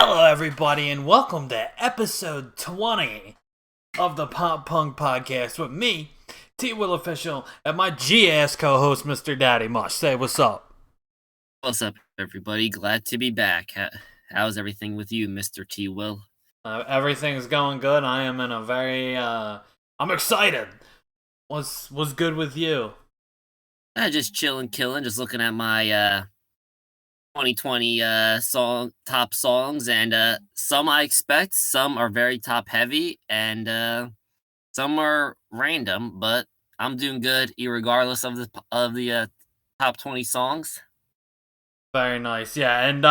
Hello, everybody, and welcome to episode 20 of the Pop Punk Podcast with me, T Will Official, and my G-ass co-host, Mr. Daddy Mush. Say what's up. What's up, everybody? Glad to be back. How's everything with you, Mr. T. Will? Everything's going good. I am in a very, I'm excited. What's good with you? Just chilling, killing, just looking at my 2020 top songs, and some I expect, some are very top heavy, and some are random. But I'm doing good, regardless of the top 20 songs. Very nice, yeah, and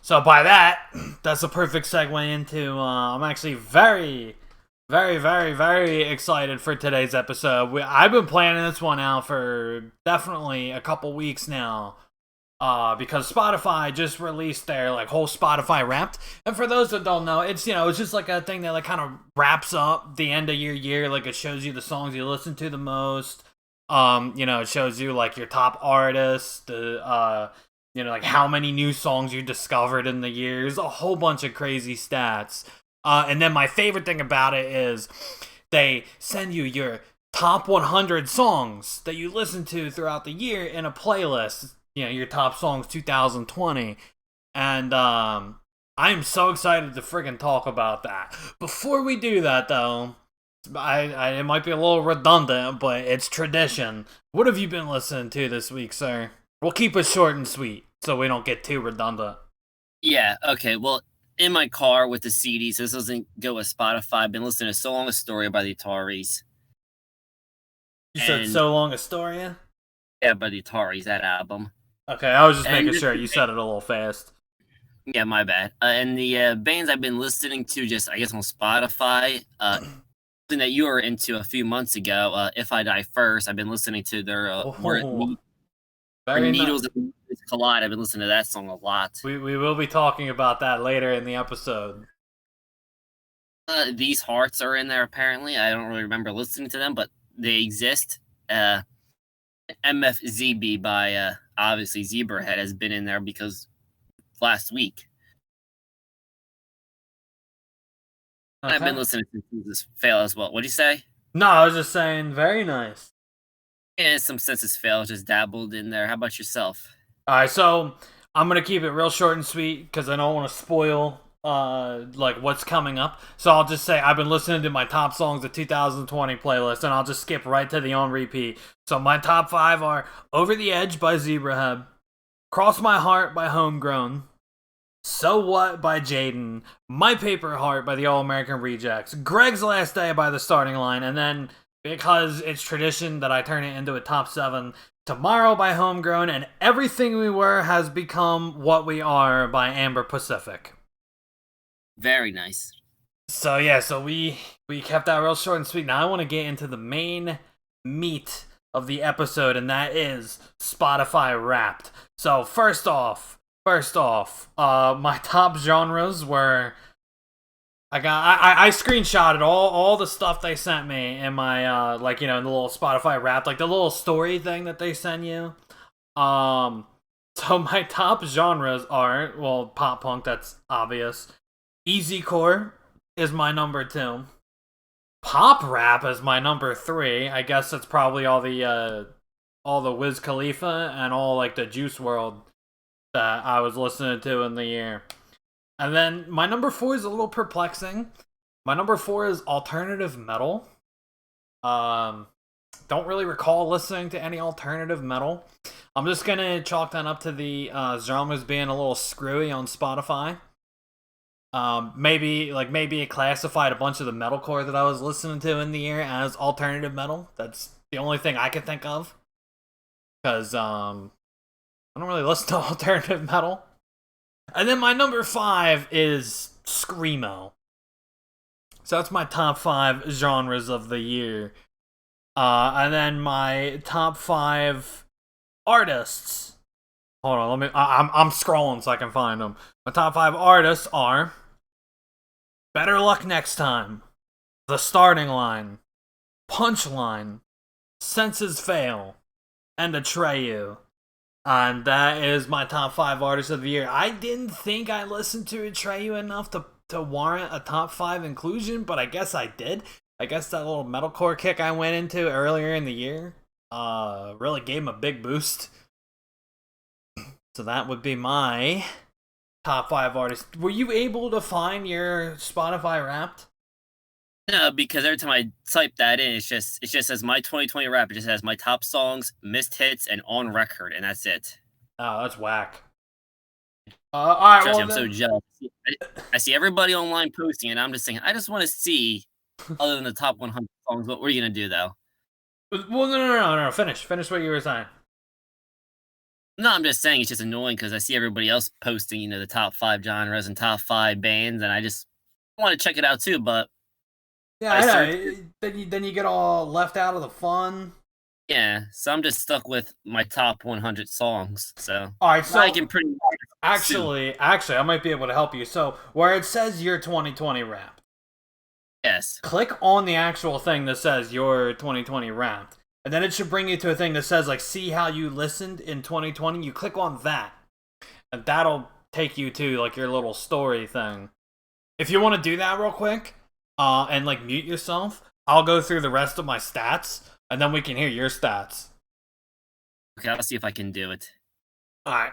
so by that, that's a perfect segue into, I'm actually very, very, very, very excited for today's episode. I've been planning this one out for definitely a couple weeks now, because Spotify just released their like whole Spotify Wrapped, and for those that don't know, it's it's just like a thing that like kind of wraps up the end of your year. Like it shows you the songs you listen to the most. It shows you like your top artists, the like how many new songs you discovered in the years, a whole bunch of crazy stats. And then my favorite thing about it is they send you your top 100 songs that you listen to throughout the year in a playlist. Your top songs 2020. And I'm so excited to friggin' talk about that. Before we do that, though, it might be a little redundant, but it's tradition. What have you been listening to this week, sir? We'll keep it short and sweet so we don't get too redundant. Yeah, okay, well, in my car with the CDs, this doesn't go with Spotify. I've been listening to So Long Astoria by the Ataris. You said So Long Astoria? Yeah, by the Ataris, that album. Okay, I was just making sure. You said it a little fast. Yeah, my bad. And the bands I've been listening to just, I guess, on Spotify, something that you were into a few months ago, If I Die First, I've been listening to their Where Needles Collide. I've been listening to that song a lot. We will be talking about that later in the episode. These Hearts are in there, apparently. I don't really remember listening to them, but they exist. MFZB by, obviously, Zebrahead has been in there because last week. Okay. I've been listening to Census Fail as well. What'd you say? No, I was just saying, very nice. Yeah, some Census Fail, just dabbled in there. How about yourself? Alright, so I'm going to keep it real short and sweet because I don't want to spoil like what's coming up. So I'll just say I've been listening to my top songs of 2020 playlist, and I'll just skip right to the on repeat. So my top 5 are Over the Edge by Zebrahead, Cross My Heart by Homegrown, So What by Jaden, My Paper Heart by the All American Rejects, Greg's Last Day by The Starting Line, and then because it's tradition that I turn it into a top 7, Tomorrow by Homegrown, and Everything We Were Has Become What We Are by Amber Pacific. Very nice. So yeah, so we kept that real short and sweet. Now I want to get into the main meat of the episode, and that is Spotify Wrapped. So first off, my top genres were I screenshotted all the stuff they sent me in my in the little Spotify Wrapped, like the little story thing that they send you. So my top genres are, well, pop punk, that's obvious. Easycore is my number 2. Pop rap is my number 3. I guess that's probably all the Wiz Khalifa and all like the Juice WRLD that I was listening to in the year. And then my number 4 is a little perplexing. My number 4 is alternative metal. Don't really recall listening to any alternative metal. I'm just gonna chalk that up to the genres being a little screwy on Spotify. Maybe it classified a bunch of the metalcore that I was listening to in the year as alternative metal. That's the only thing I could think of. Because, I don't really listen to alternative metal. And then my number 5 is Screamo. So that's my top 5 genres of the year. And then my top 5 artists. Hold on, I'm scrolling so I can find them. My top 5 artists are Better Luck Next Time, The Starting Line, Punchline, Senses Fail, and Atreyu. And that is my top 5 artists of the year. I didn't think I listened to Atreyu enough to warrant a top 5 inclusion, but I guess I did. I guess that little metalcore kick I went into earlier in the year really gave him a big boost. So that would be my top 5 artists. Were you able to find your Spotify Wrapped? No, because every time I type that in, it just says my 2020 rap. It just has my top songs, missed hits, and on record, and that's it. Oh, that's whack. All right, Trust well, me, I'm so jealous. I see everybody online posting, and I'm just saying, I just want to see, other than the top 100 songs, what we're gonna do though. Well, no. Finish what you were saying. No, I'm just saying it's just annoying because I see everybody else posting, the top 5 genres and top 5 bands, and I just want to check it out too. But yeah, I know. Then you get all left out of the fun. Yeah, so I'm just stuck with my top 100 songs. So all right, so I can pretty much actually, I might be able to help you. So where it says your 2020 Wrapped, yes, click on the actual thing that says your 2020 Wrapped, and then it should bring you to a thing that says like see how you listened in 2020. You click on that, and that'll take you to like your little story thing. If you want to do that real quick, and like mute yourself, I'll go through the rest of my stats. And then we can hear your stats. Okay, I'll see if I can do it. Alright.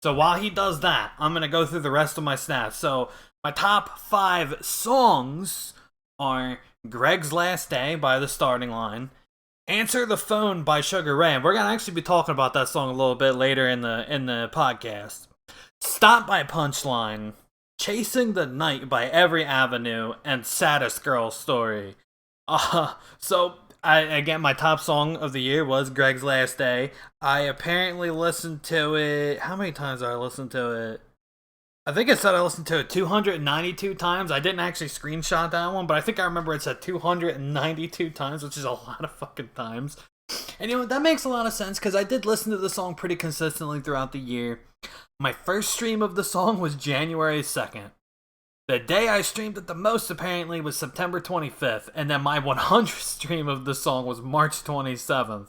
So while he does that, I'm going to go through the rest of my stats. So my top 5 songs are Greg's Last Day by The Starting Line, Answer the Phone by Sugar Ray. And we're going to actually be talking about that song a little bit later in the podcast. Stop by Punchline, Chasing the Night by Every Avenue, and Saddest Girl Story. So again, my top song of the year was Greg's Last Day. I apparently listened to it. How many times did I listen to it? I think it said I listened to it 292 times. I didn't actually screenshot that one, but I think I remember it said 292 times, which is a lot of fucking times. And that makes a lot of sense because I did listen to the song pretty consistently throughout the year. My first stream of the song was January 2nd. The day I streamed it the most, apparently, was September 25th, and then my 100th stream of the song was March 27th.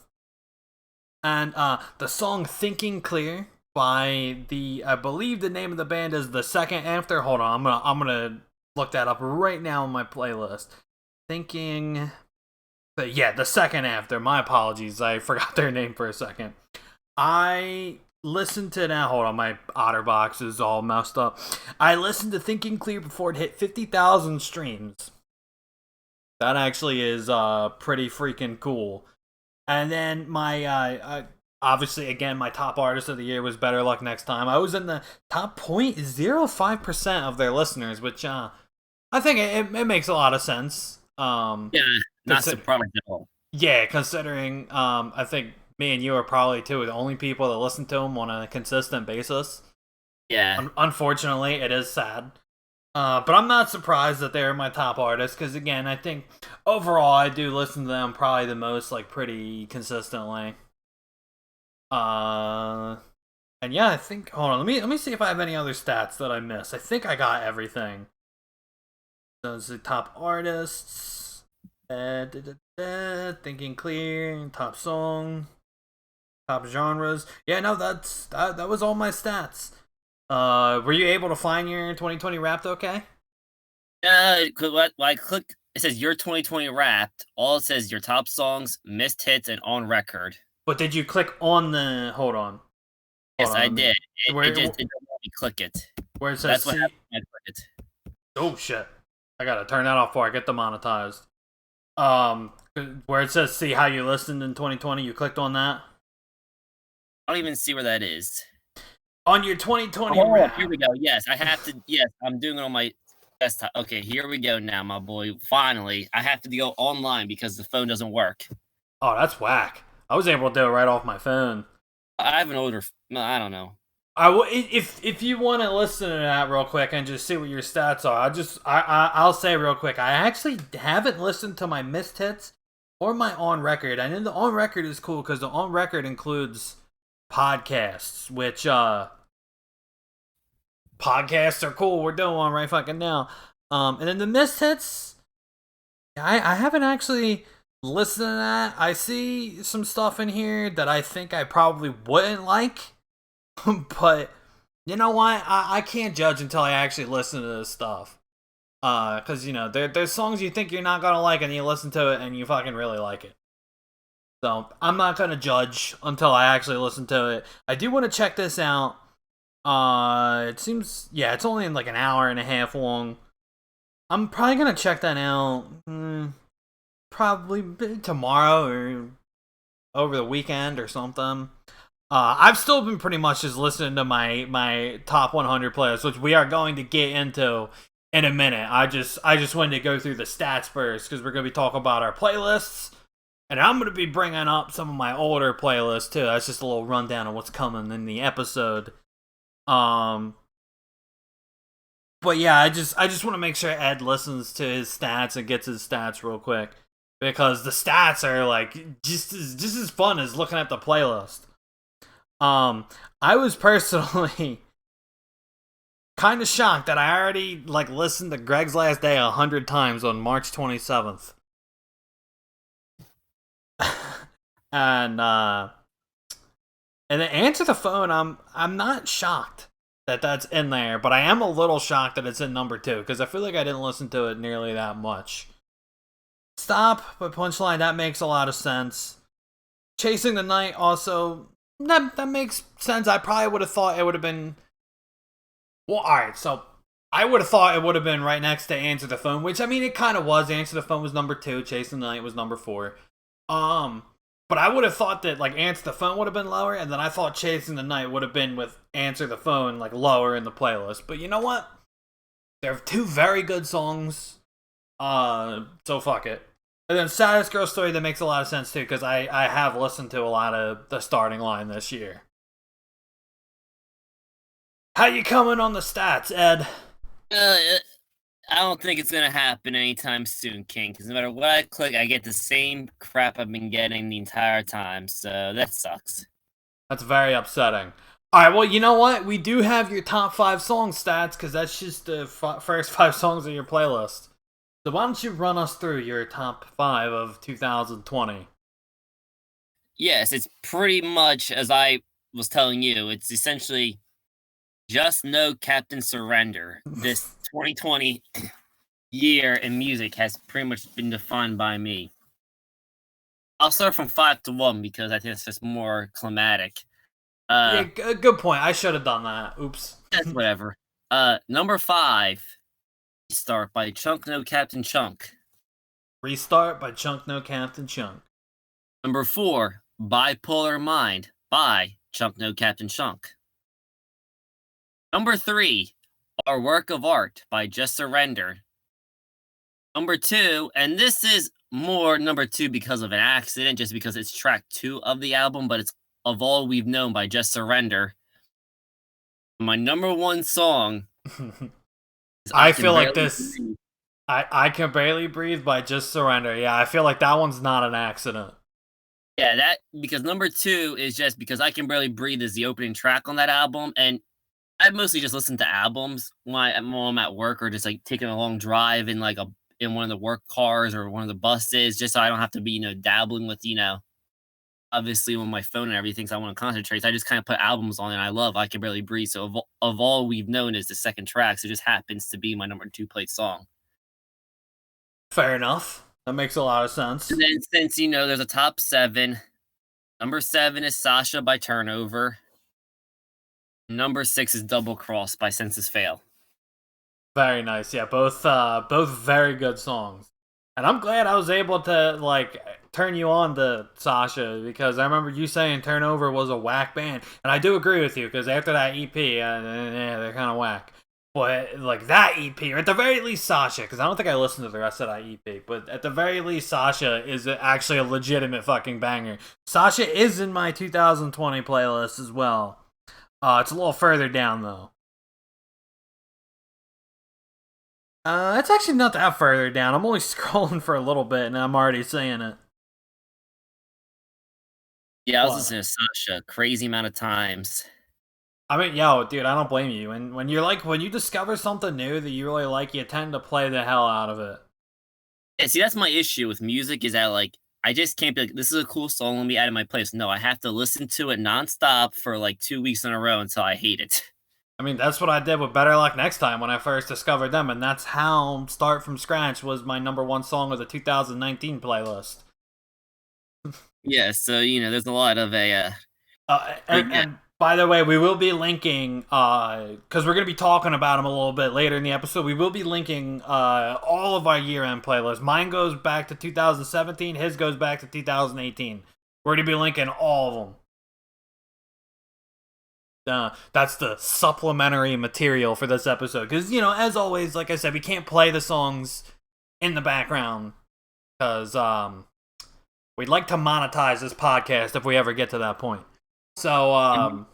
And the song Thinking Clear by I believe the name of the band is The Second After. Hold on, I'm gonna look that up right now on my playlist. The Second After. My apologies, I forgot their name for a second. I listened to that. Hold on, my OtterBox is all messed up. I listened to Thinking Clear before it hit 50,000 streams. That actually is pretty freaking cool. And then my obviously again my top artist of the year was Better Luck Next Time. I was in the top 0.05% of their listeners, which I think it makes a lot of sense. Yeah, not surprised at all. Yeah, considering I think me and you are probably two of the only people that listen to him on a consistent basis. Yeah. Unfortunately, it is sad. But I'm not surprised that they're my top artists, because again, I think overall I do listen to them probably the most, like, pretty consistently. And yeah, I think, hold on, let me see if I have any other stats that I missed. I think I got everything. Those are top artists. Thinking Clear, top song. Top genres. Yeah, no, that was all my stats. Were you able to find your 2020 Wrapped okay? When I click, it says your 2020 Wrapped. All it says your top songs, missed hits, and on record. But did you click on the? Hold on. Yes, I did. It doesn't let me click it. Where it says that's what happened when I clicked it. Oh shit! I gotta turn that off before I get demonetized. Where it says see how you listened in 2020, you clicked on that. I don't even see where that is. On your 2020 Wrap. Here we go. Yes, I have to. Yes, I'm doing it on my desktop. Okay, here we go now, my boy. Finally, I have to go online because the phone doesn't work. Oh, that's whack. I was able to do it right off my phone. I have an older. I don't know. If you want to listen to that real quick and just see what your stats are, I'll say real quick. I actually haven't listened to my missed hits or my on record. I know the on record is cool because the on record includes podcasts, which podcasts are cool. We're doing one right fucking now. And then the missed hits, I haven't actually listened to that. I see some stuff in here that I think I probably wouldn't like. But you know what? I can't judge until I actually listen to this stuff. Because there's songs you think you're not gonna like, and you listen to it and you fucking really like it. So I'm not gonna judge until I actually listen to it. I do want to check this out. It seems it's only in like an hour and a half long. I'm probably gonna check that out. Probably tomorrow or over the weekend or something. I've still been pretty much just listening to my top 100 playlists, which we are going to get into in a minute. I just wanted to go through the stats first because we're going to be talking about our playlists, and I'm going to be bringing up some of my older playlists too. That's just a little rundown of what's coming in the episode. But yeah, I just want to make sure Ed listens to his stats and gets his stats real quick because the stats are like just as fun as looking at the playlist. I was personally kind of shocked that I already listened to Greg's Last Day 100 times on March 27th. and then Answer the Phone, I'm not shocked that that's in there, but I am a little shocked that it's in number 2 because I feel like I didn't listen to it nearly that much. Stop by Punchline, that makes a lot of sense. Chasing the Night also, that makes sense. I probably would have thought it would have been... Well, alright, so I would have thought it would have been right next to Answer the Phone, which, I mean, it kind of was. Answer the Phone was number 2, Chasing the Night was number 4. But I would have thought that, Answer the Phone would have been lower, and then I thought Chasing the Night would have been with Answer the Phone, lower in the playlist. But you know what? They're 2 very good songs, so fuck it. And then Saddest Girl Story, that makes a lot of sense too, because I have listened to a lot of the Starting Line this year. How you coming on the stats, Ed? I don't think it's gonna happen anytime soon, King, because no matter what I click, I get the same crap I've been getting the entire time, so that sucks. That's very upsetting. Alright, well, you know what? We do have your top 5 song stats, because that's just the first 5 songs of your playlist. So why don't you run us through your top 5 of 2020? Yes, it's pretty much as I was telling you. It's essentially Just Know Captain Surrender. This 2020 year in music has pretty much been defined by me. I'll start from 5 to 1 because I think it's just more climatic. Yeah, good point. I should have done that. Oops. That's whatever. Number 5. Restart by Chunk No Captain Chunk. Restart by Chunk No Captain Chunk. Number 4, Bipolar Mind by Chunk No Captain Chunk. Number 3, Our Work of Art by Just Surrender. Number 2, and this is more number 2 because of an accident, just because it's track 2 of the album, but it's Of All We've Known by Just Surrender. My number 1 song... I feel like this. I Can Barely Breathe by Just Surrender. Yeah, I feel like that one's not an accident. Yeah, that because number 2 is just because I Can Barely Breathe is the opening track on that album, and I mostly just listen to albums when I'm at work or just taking a long drive in in one of the work cars or one of the buses, just so I don't have to be dabbling with obviously on my phone and everything. So I want to concentrate. So I just kind of put albums on, and I love I Can Barely Breathe. So of All We've Known is the second track. So it just happens to be my number 2 played song. Fair enough. That makes a lot of sense. And then since there's a top 7, number 7 is Sasha by Turnover. Number 6 is Double Cross by Senses Fail. Very nice. Yeah, both very good songs. And I'm glad I was able to turn you on to Sasha, because I remember you saying Turnover was a whack band, and I do agree with you, because after that EP, they're kind of whack. But that EP, or at the very least Sasha, because I don't think I listened to the rest of that EP, but at the very least Sasha is actually a legitimate fucking banger. Sasha is in my 2020 playlist as well. It's a little further down though. It's actually not that further down. I'm only scrolling for a little bit and I'm already saying it. Yeah, I was listening to Sasha crazy amount of times. I mean, dude, I don't blame you. And when you discover something new that you really like, you tend to play the hell out of it. Yeah, see, that's my issue with music, is that I just can't be like, this is a cool song, let me add it in my playlist. No, I have to listen to it nonstop for like 2 weeks in a row until I hate it. I mean, that's what I did with Better Luck Next Time when I first discovered them, and that's how Start From Scratch was my number one song of the 2019 playlist. Yeah, so there's a lot of And by the way, we will be linking, because we're going to be talking about them a little bit later in the episode. We will be linking all of our year-end playlists. Mine goes back to 2017. His goes back to 2018. We're going to be linking all of them. That's the supplementary material for this episode. Because, as always, like I said, we can't play the songs in the background. Because we'd like to monetize this podcast if we ever get to that point. So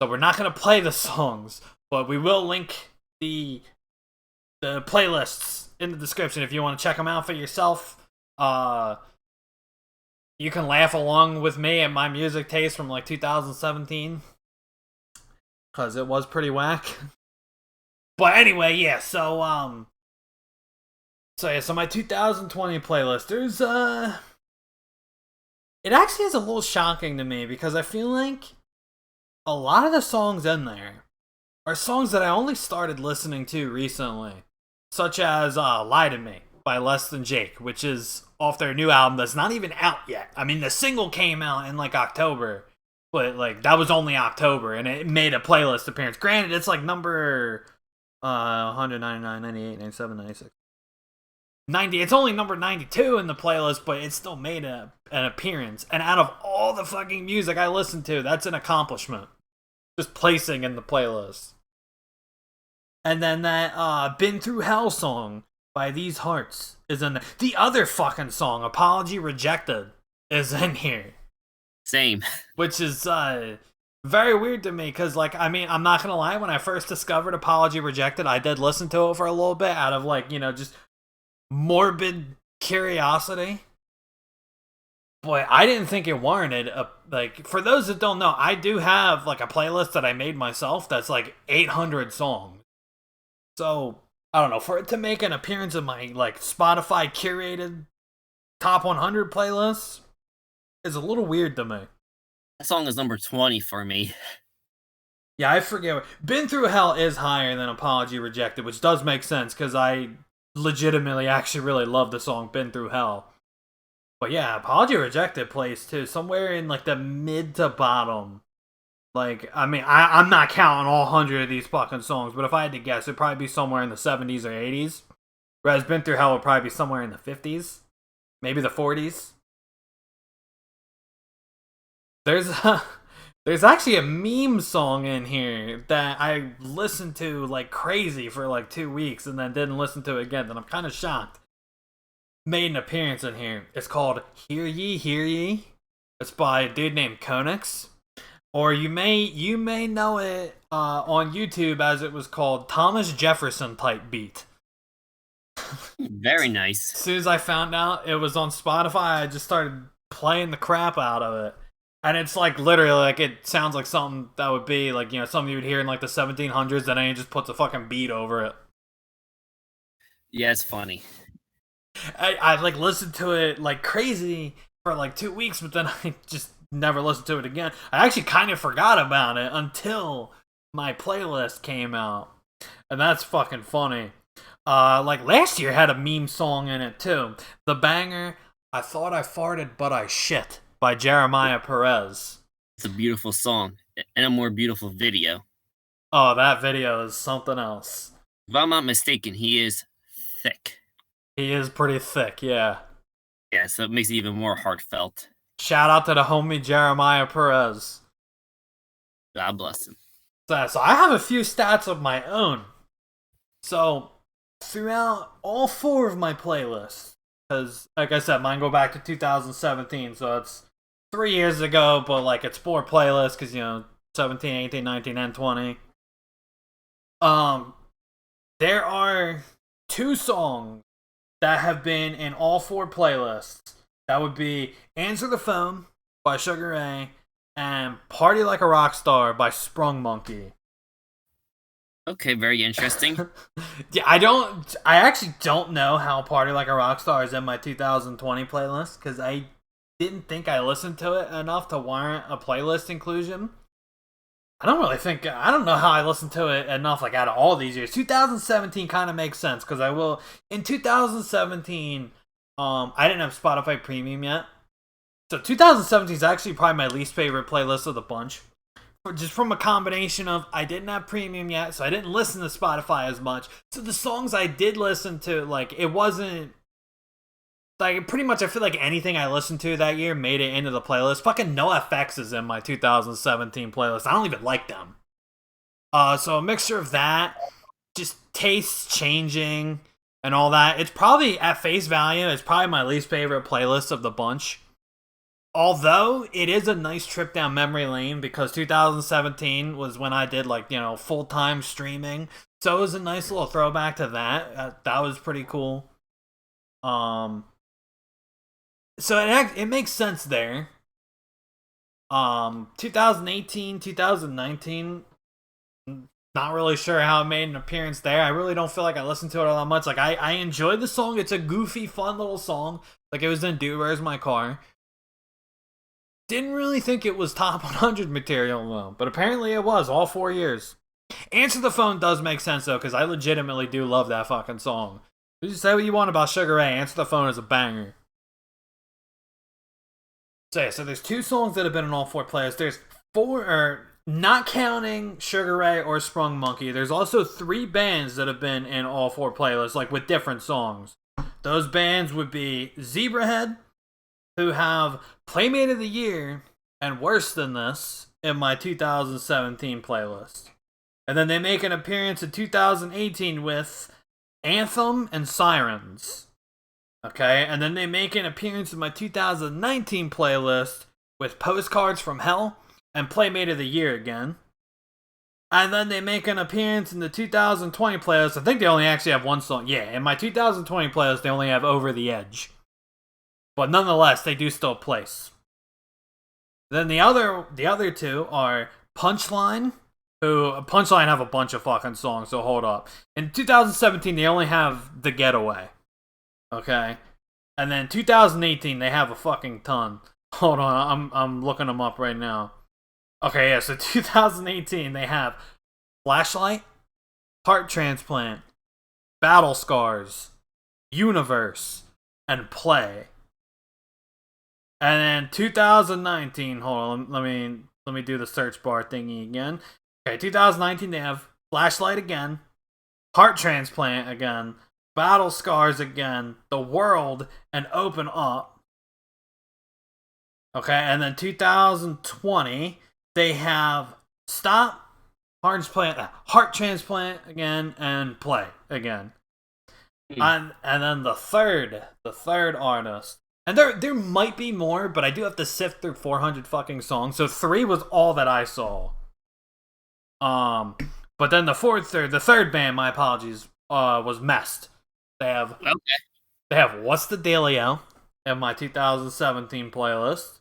we're not going to play the songs, but we will link the playlists in the description if you want to check them out for yourself. You can laugh along with me at my music taste from like 2017, because it was pretty whack. But anyway, yeah. So my 2020 playlist. There's it actually is a little shocking to me because I feel like a lot of the songs in there are songs that I only started listening to recently, such as Lie to Me by Less Than Jake, which is off their new album that's not even out yet. I mean, the single came out in like October, but like that was only October, and it made a playlist appearance. Granted, it's like number 199, 98, 97, 96. 90. It's only number 92 in the playlist, but it still made an appearance. And out of all the fucking music I listen to, that's an accomplishment. Just placing in the playlist. And then that Been Through Hell song by These Hearts is in there. The other fucking song, Apology Rejected, is in here. Same. Which is very weird to me, because, like, I mean, I'm not gonna lie, when I first discovered Apology Rejected, I did listen to it for a little bit out of, like, just morbid curiosity. Boy, I didn't think it warranted like, for those that don't know, I do have like a playlist that I made myself that's like 800 songs. So I don't know, for it to make an appearance in my like Spotify curated top 100 playlist is a little weird to me. That song is number 20 for me. Yeah, I forget. Been Through Hell is higher than Apology Rejected, which does make sense because I legitimately actually really love the song Been Through Hell. But yeah, Apology Rejected plays too, somewhere in like the mid to bottom. Like, I mean, I'm not counting all 100 of these fucking songs, but if I had to guess, it'd probably be somewhere in the 70s or 80s. Whereas Been Through Hell would probably be somewhere in the 50s, maybe the 40s. There's actually a meme song in here that I listened to like crazy for like 2 weeks and then didn't listen to it again, and I'm kind of shocked. Made an appearance in here. It's called Hear Ye, Hear Ye. It's by a dude named Konix. Or you may know it on YouTube as it was called Thomas Jefferson type beat. Very nice. As soon as I found out it was on Spotify, I just started playing the crap out of it. And it's like literally like it sounds like something that would be like, something you would hear in like the 1700s, and then he just puts a fucking beat over it. Yeah, it's funny. I like listened to it like crazy for like 2 weeks, but then I just never listened to it again. I actually kind of forgot about it until my playlist came out, and that's fucking funny. Like last year had a meme song in it too. The banger, I Thought I Farted But I Shit by Jeremiah Perez. It's a beautiful song and a more beautiful video. Oh, that video is something else. If I'm not mistaken, he is thick. He is pretty thick, yeah. Yeah, so it makes it even more heartfelt. Shout out to the homie Jeremiah Perez. God bless him. So I have a few stats of my own. So throughout all 4 of my playlists, because like I said, mine go back to 2017, so it's 3 years ago, but like it's 4 playlists because 17, 18, 19, and 20. There are 2 songs that have been in all 4 playlists. That would be Answer the Phone by Sugar Ray and Party Like a Rock Star by Sprung Monkey. Okay, very interesting. Yeah, I actually don't know how Party Like a Rockstar is in my 2020 playlist because I didn't think I listened to it enough to warrant a playlist inclusion. I don't know how I listened to it enough, like, out of all these years. 2017 kind of makes sense because in 2017, I didn't have Spotify Premium yet. So 2017 is actually probably my least favorite playlist of the bunch. Just from a combination of I didn't have premium yet, so I didn't listen to Spotify as much. So the songs I did listen to, like, it wasn't like pretty much I feel like anything I listened to that year made it into the playlist. Fucking NoFX is in my 2017 playlist. I don't even like them. So a mixture of that, just tastes changing and all that. It's probably at face value, it's probably my least favorite playlist of the bunch. Although it is a nice trip down memory lane because 2017 was when I did, like, full time streaming, so it was a nice little throwback to that. That was pretty cool. Um, so it makes sense there. 2018, 2019. Not really sure how it made an appearance there. I really don't feel like I listened to it all that much. Like, I enjoyed the song. It's a goofy, fun little song. Like, it was in Dude Where's My Car. Didn't really think it was top 100 material though, but apparently it was all 4 years. Answer the Phone does make sense though, because I legitimately do love that fucking song. You say what you want about Sugar Ray, Answer the Phone is a banger. So yeah, so there's 2 songs that have been in all 4 playlists. There's 4, or not counting Sugar Ray or Sprung Monkey. There's also 3 bands that have been in all 4 playlists, like with different songs. Those bands would be Zebrahead, who have Playmate of the Year and Worse Than This in my 2017 playlist. And then they make an appearance in 2018 with Anthem and Sirens. Okay, and then they make an appearance in my 2019 playlist with Postcards from Hell and Playmate of the Year again. And then they make an appearance in the 2020 playlist. I think they only actually have 1 song. Yeah, in my 2020 playlist, they only have Over the Edge. But nonetheless, they do still place. Then the other 2 are Punchline, who Punchline have a bunch of fucking songs, so hold up. In 2017, they only have The Getaway. Okay? And then 2018, they have a fucking ton. Hold on, I'm looking them up right now. Okay, yeah, so 2018, they have Flashlight, Heart Transplant, Battle Scars, Universe, and Play. And then 2019, hold on, let me do the search bar thingy again. Okay, 2019 they have Flashlight again, Heart Transplant again, Battle Scars again, The World, and Open Up. Okay, and then 2020 they have Stop, Heart Transplant again, and Play again. And then the third artist. And there might be more, but I do have to sift through 400 fucking songs. So 3 was all that I saw. But then the third band, my apologies, was Mest. They have What's the Dealio in my 2017 playlist.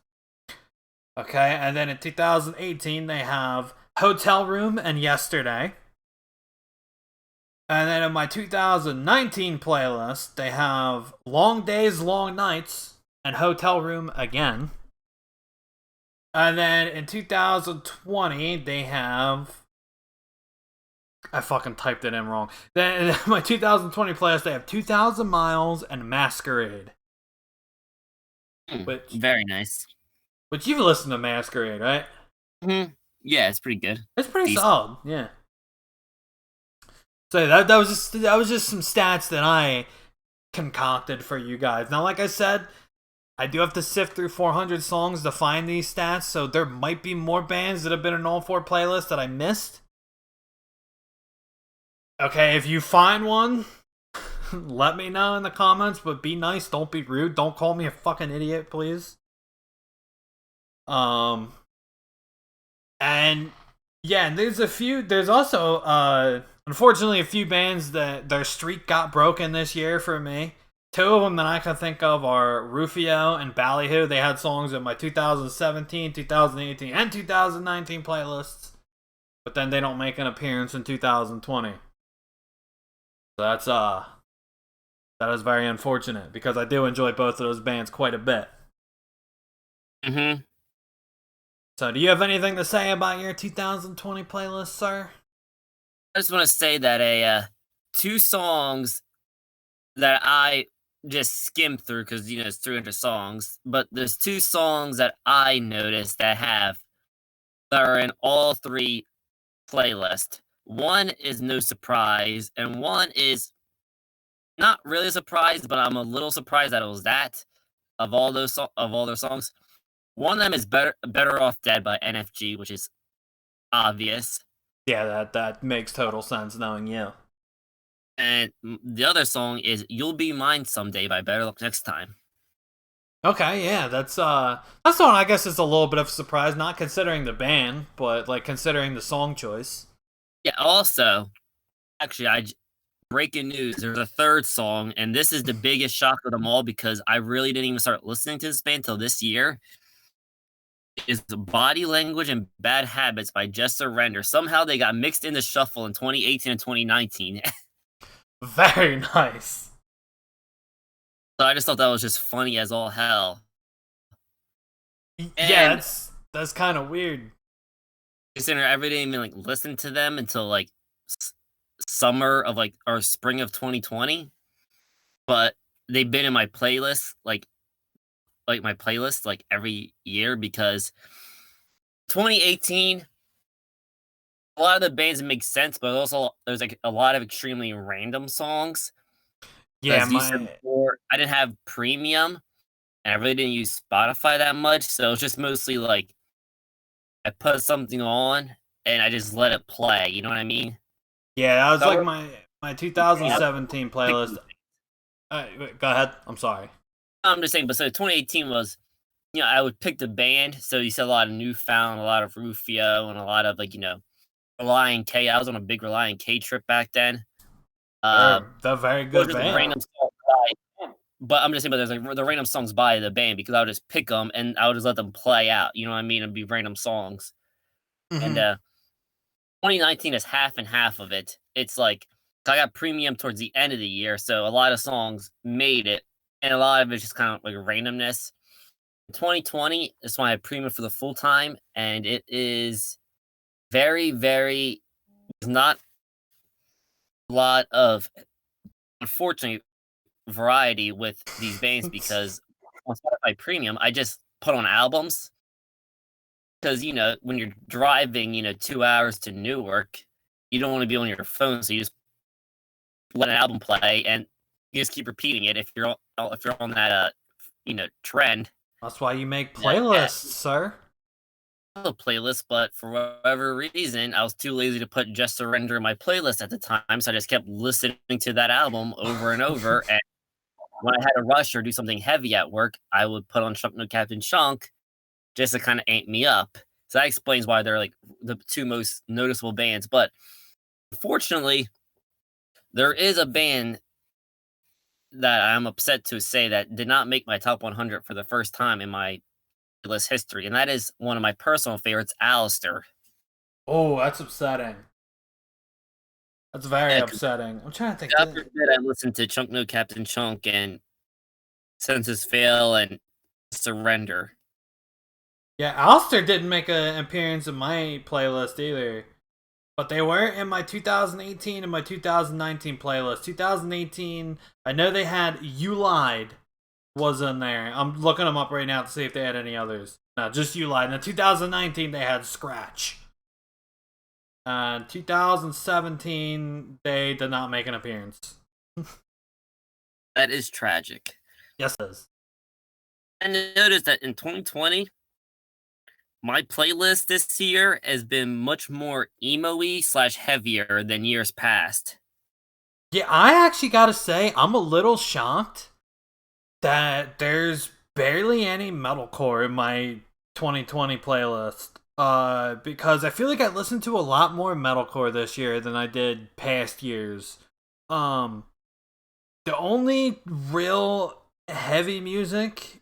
Okay, and then in 2018 they have Hotel Room and Yesterday. And then in my 2019 playlist, they have Long Days, Long Nights and Hotel Room again. And then in 2020, they have... I fucking typed it in wrong. Then in my 2020 playlist, they have 2,000 Miles and Masquerade. Very nice. But you've listened to Masquerade, right? Yeah, it's pretty good. It's pretty solid, yeah. So that was just some stats that I concocted for you guys. Now, like I said, I do have to sift through 400 songs to find these stats, so there might be more bands that have been in all 4 playlists that I missed. Okay, if you find one, let me know in the comments, but be nice, don't be rude, don't call me a fucking idiot, please. And yeah, there's also unfortunately a few bands that their streak got broken this year for me. 2 of them that I can think of are Rufio and Ballyhoo. They had songs in my 2017, 2018, and 2019 playlists. but then they don't make an appearance in 2020. So that is very unfortunate because I do enjoy both of those bands quite a bit. Mm-hmm. So, do you have anything to say about your 2020 playlist, sir? I just want to say that two songs that I just skimmed through because it's 300 songs, but there's two songs that I noticed that are in all three playlists. One is No Surprise, and one is not really a surprise, but I'm a little surprised that it was that of all their songs. One of them is Better Off Dead by NFG, which is obvious. Yeah, that makes total sense knowing you. And the other song is You'll Be Mine Someday by Better Luck Next Time. Okay, yeah, that's one I guess is a little bit of a surprise, not considering the band, but like considering the song choice. Yeah, also, actually, breaking news, there's a third song, and this is the biggest shock of them all because I really didn't even start listening to this band until this year. Is Body Language and Bad Habits by Just Surrender. Somehow they got mixed in the shuffle in 2018 and 2019. Very nice. So I just thought that was just funny as all hell. Yeah, that's kind of weird. Considering I didn't even like listen to them until like summer of like or spring of 2020, but they've been in my playlist like my playlist like every year because 2018 a lot of the bands make sense, but also there's like a lot of extremely random songs. Yeah, As you said before, I didn't have premium and I really didn't use Spotify that much, so it's just mostly like I put something on and I just let it play, you know what I mean? Yeah, that was so like my 2017 playlist. Go ahead. I'm sorry. I'm just saying, but so 2018 was, I would pick the band. So you said a lot of Newfound, a lot of Rufio, and a lot of like, Relient K. I was on a big Relient K trip back then. They're very good band. Random songs but I'm just saying, but there's like the random songs by the band because I would just pick them and I would just let them play out. You know what I mean? It'd be random songs. Mm-hmm. And 2019 is half and half of it. It's like I got premium towards the end of the year, so a lot of songs made it, and a lot of it's just kind of like randomness. 2020 is when I have premium for the full time, and it is very, very not a lot of, unfortunately, variety with these bands because on Spotify Premium, I just put on albums. Because, when you're driving, 2 hours to Newark, you don't want to be on your phone, so you just let an album play, and you just keep repeating it if you're on that, trend. That's why you make playlists, sir. I have a playlist, but for whatever reason, I was too lazy to put Just Surrender in my playlist at the time, so I just kept listening to that album over and over, and when I had to rush or do something heavy at work, I would put on Chunk No Captain Chunk, just to kind of amp me up. So that explains why they're like the two most noticeable bands. But unfortunately, there is a band that I'm upset to say that did not make my top 100 for the first time in my list history, and that is one of my personal favorites, Alistair. Oh, that's upsetting. That's very upsetting. I'm trying to think. I listened to Chunk No Captain Chunk and Senses Fail and Surrender. Yeah, Alistair didn't make an appearance in my playlist either. But they were in my 2018 and my 2019 playlist. 2018, I know they had You Lied was in there. I'm looking them up right now to see if they had any others. No, just You Lied. In 2019, they had Scratch. 2017, they did not make an appearance. That is tragic. Yes, it is. And notice that in 2020, my playlist this year has been much more emo-y / heavier than years past. Yeah, I actually gotta say, I'm a little shocked that there's barely any metalcore in my 2020 playlist. Because I feel like I listened to a lot more metalcore this year than I did past years. The only real heavy music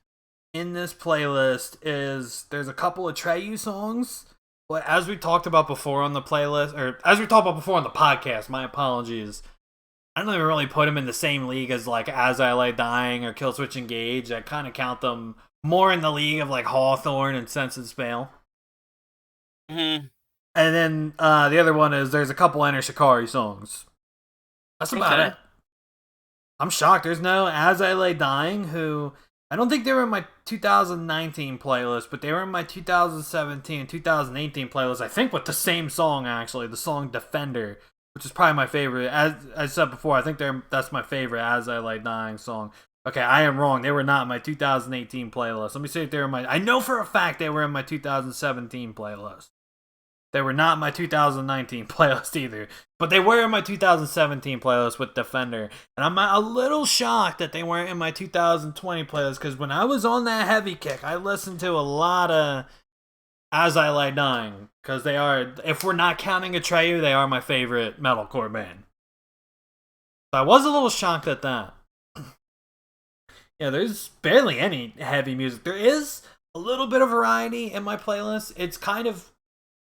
in this playlist is there's a couple of Atreyu songs well, as we talked about before on the playlist, or as we talked about before on the podcast, my apologies. I don't even really put them in the same league as like As I Lay Dying or Killswitch Engage. I kind of count them more in the league of like Hawthorne and Sense and Spell. Mm-hmm. And then the other one is there's a couple Enter Shikari songs. That's about it. I'm shocked. There's no As I Lay Dying, who I don't think they were in my 2019 playlist, but they were in my 2017 and 2018 playlist. I think with the same song, actually, the song Defender, which is probably my favorite. As I said before, I think that's my favorite As I Lay Dying song. Okay, I am wrong. They were not in my 2018 playlist. Let me see if they were in my... I know for a fact they were in my 2017 playlist. They were not in my 2019 playlist either. But they were in my 2017 playlist with Defender. And I'm a little shocked that they weren't in my 2020 playlist, because when I was on that heavy kick, I listened to a lot of As I Lay Dying. Because they are, if we're not counting Atreyu, they are my favorite metalcore band. So I was a little shocked at that. Yeah, there's barely any heavy music. There is a little bit of variety in my playlist. It's kind of...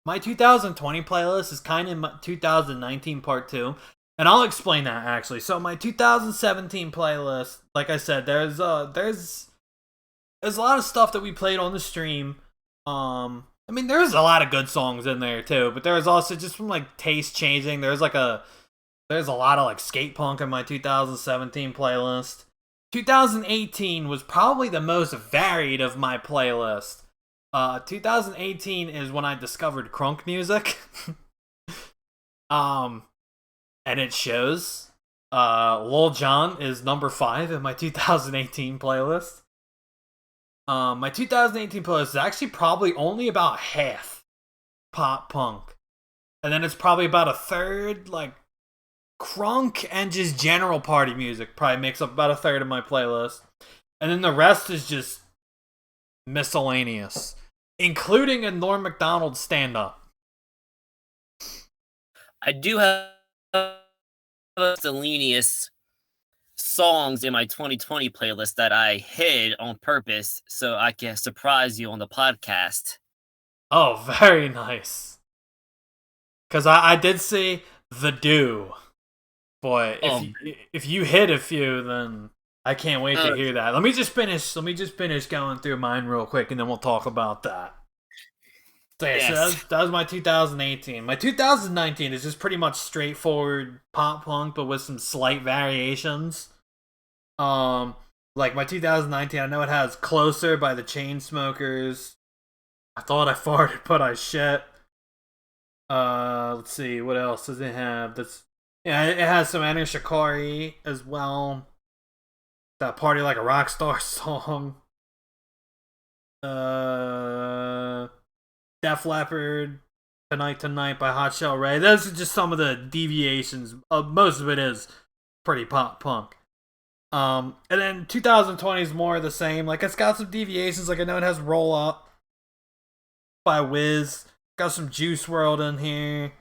My 2020 playlist is kind of my 2019 part 2. And I'll explain that, actually. So my 2017 playlist, like I said, there's a lot of stuff that we played on the stream. I mean, there's a lot of good songs in there, too. But there's also, just from, like, taste changing, there's a lot of, like, skate punk in my 2017 playlist. 2018 was probably the most varied of my playlist. 2018 is when I discovered crunk music. And it shows. Lil Jon is number 5 in my 2018 playlist. My 2018 playlist is actually probably only about half pop punk. And then it's probably about a third, like, crunk and just general party music. Probably makes up about a third of my playlist. And then the rest is just miscellaneous, including a Norm Macdonald stand-up. I do have miscellaneous songs in my 2020 playlist that I hid on purpose so I can surprise you on the podcast. Oh, very nice. Because I did see The Do. Boy, if you hit a few, then I can't wait to hear that. Let me just finish going through mine real quick, and then we'll talk about that. So, yeah, yes. So that was my 2018. My 2019 is just pretty much straightforward pop punk, but with some slight variations. Like my 2019, I know it has "Closer" by the Chainsmokers. I thought I farted, but I shit. Let's see, what else does it have? It has some Enter Shikari as well. That Party Like a Rockstar song. Def Leppard, Tonight by Hot Shell Ray. Those are just some of the deviations. Most of it is pretty pop punk. And then 2020 is more of the same. Like, it's got some deviations. Like, I know it has Roll Up by Wiz. Got some Juice WRLD in here.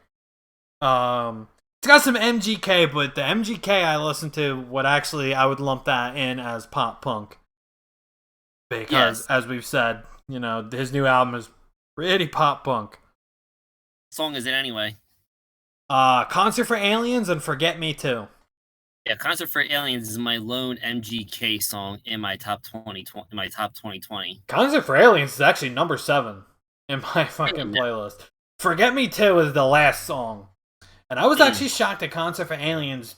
It's got some MGK, but the MGK I listen to I would lump that in as pop punk. Because, yes, as we've said, his new album is pretty pop punk. What song is it anyway? Concert for Aliens and Forget Me Too. Yeah, Concert for Aliens is my lone MGK song in my top 2020. Concert for Aliens is actually number 7 in my fucking playlist. Forget Me Too is the last song. And I was actually shocked that Concert for Aliens,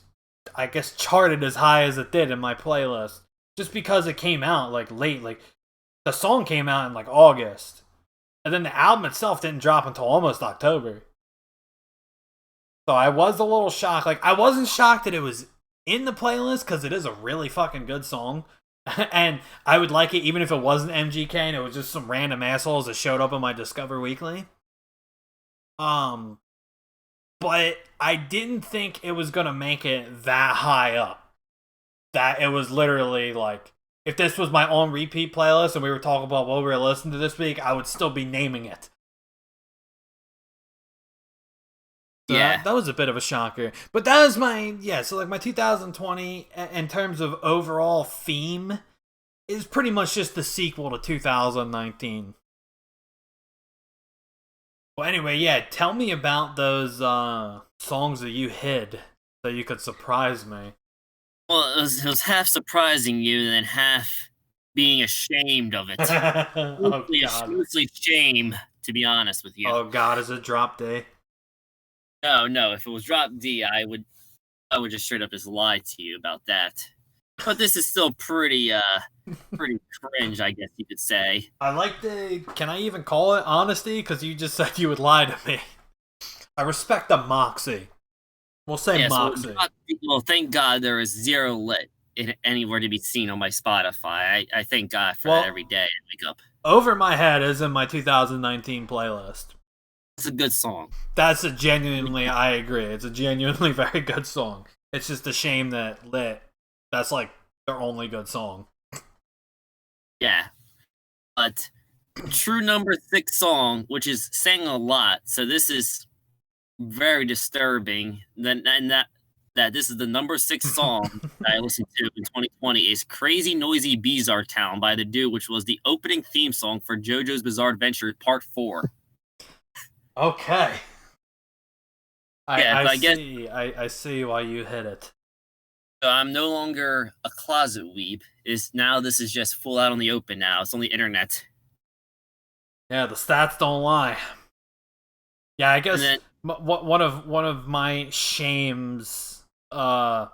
I guess, charted as high as it did in my playlist. Just because it came out, like, late. Like, the song came out in, like, August. And then the album itself didn't drop until almost October. So I was a little shocked. Like, I wasn't shocked that it was in the playlist, because it is a really fucking good song. And I would like it even if it wasn't MGK and it was just some random assholes that showed up on my Discover Weekly. But I didn't think it was going to make it that high up. That it was literally like, if this was my own repeat playlist and we were talking about what we were listening to this week, I would still be naming it. So yeah. That was a bit of a shocker. But that was my 2020, in terms of overall theme, is pretty much just the sequel to 2019. Well, anyway, yeah, tell me about those songs that you hid so you could surprise me. Well, it was half surprising you, and then half being ashamed of it. Oh God. Mostly shame, to be honest with you. Oh God, is it drop day? No, no. If it was drop D, I would just straight up just lie to you about that. But this is still pretty cringe, I guess you could say. I like the. Can I even call it honesty? Because you just said you would lie to me. I respect the moxie. We'll say Yeah, so moxie. well, thank God there is zero lit anywhere to be seen on my Spotify. I thank God for Well, that every day I wake up. Over My Head is in my 2019 playlist. It's a good song. That's a genuinely, I agree. It's a genuinely very good song. It's just a shame that Lit, that's like their only good song. Yeah. But true number 6 song, which is sang a lot, so this is very disturbing. That this is the number 6 song that I listened to in 2020 is Crazy Noisy Bizarre Town by The Do, which was the opening theme song for JoJo's Bizarre Adventure Part 4. Okay. Yeah, I but I guess see. I see why you hit it. I'm no longer a closet weeb. This is just full out on the open now. It's on the internet. Yeah, the stats don't lie. Yeah, I guess And then one of my shames that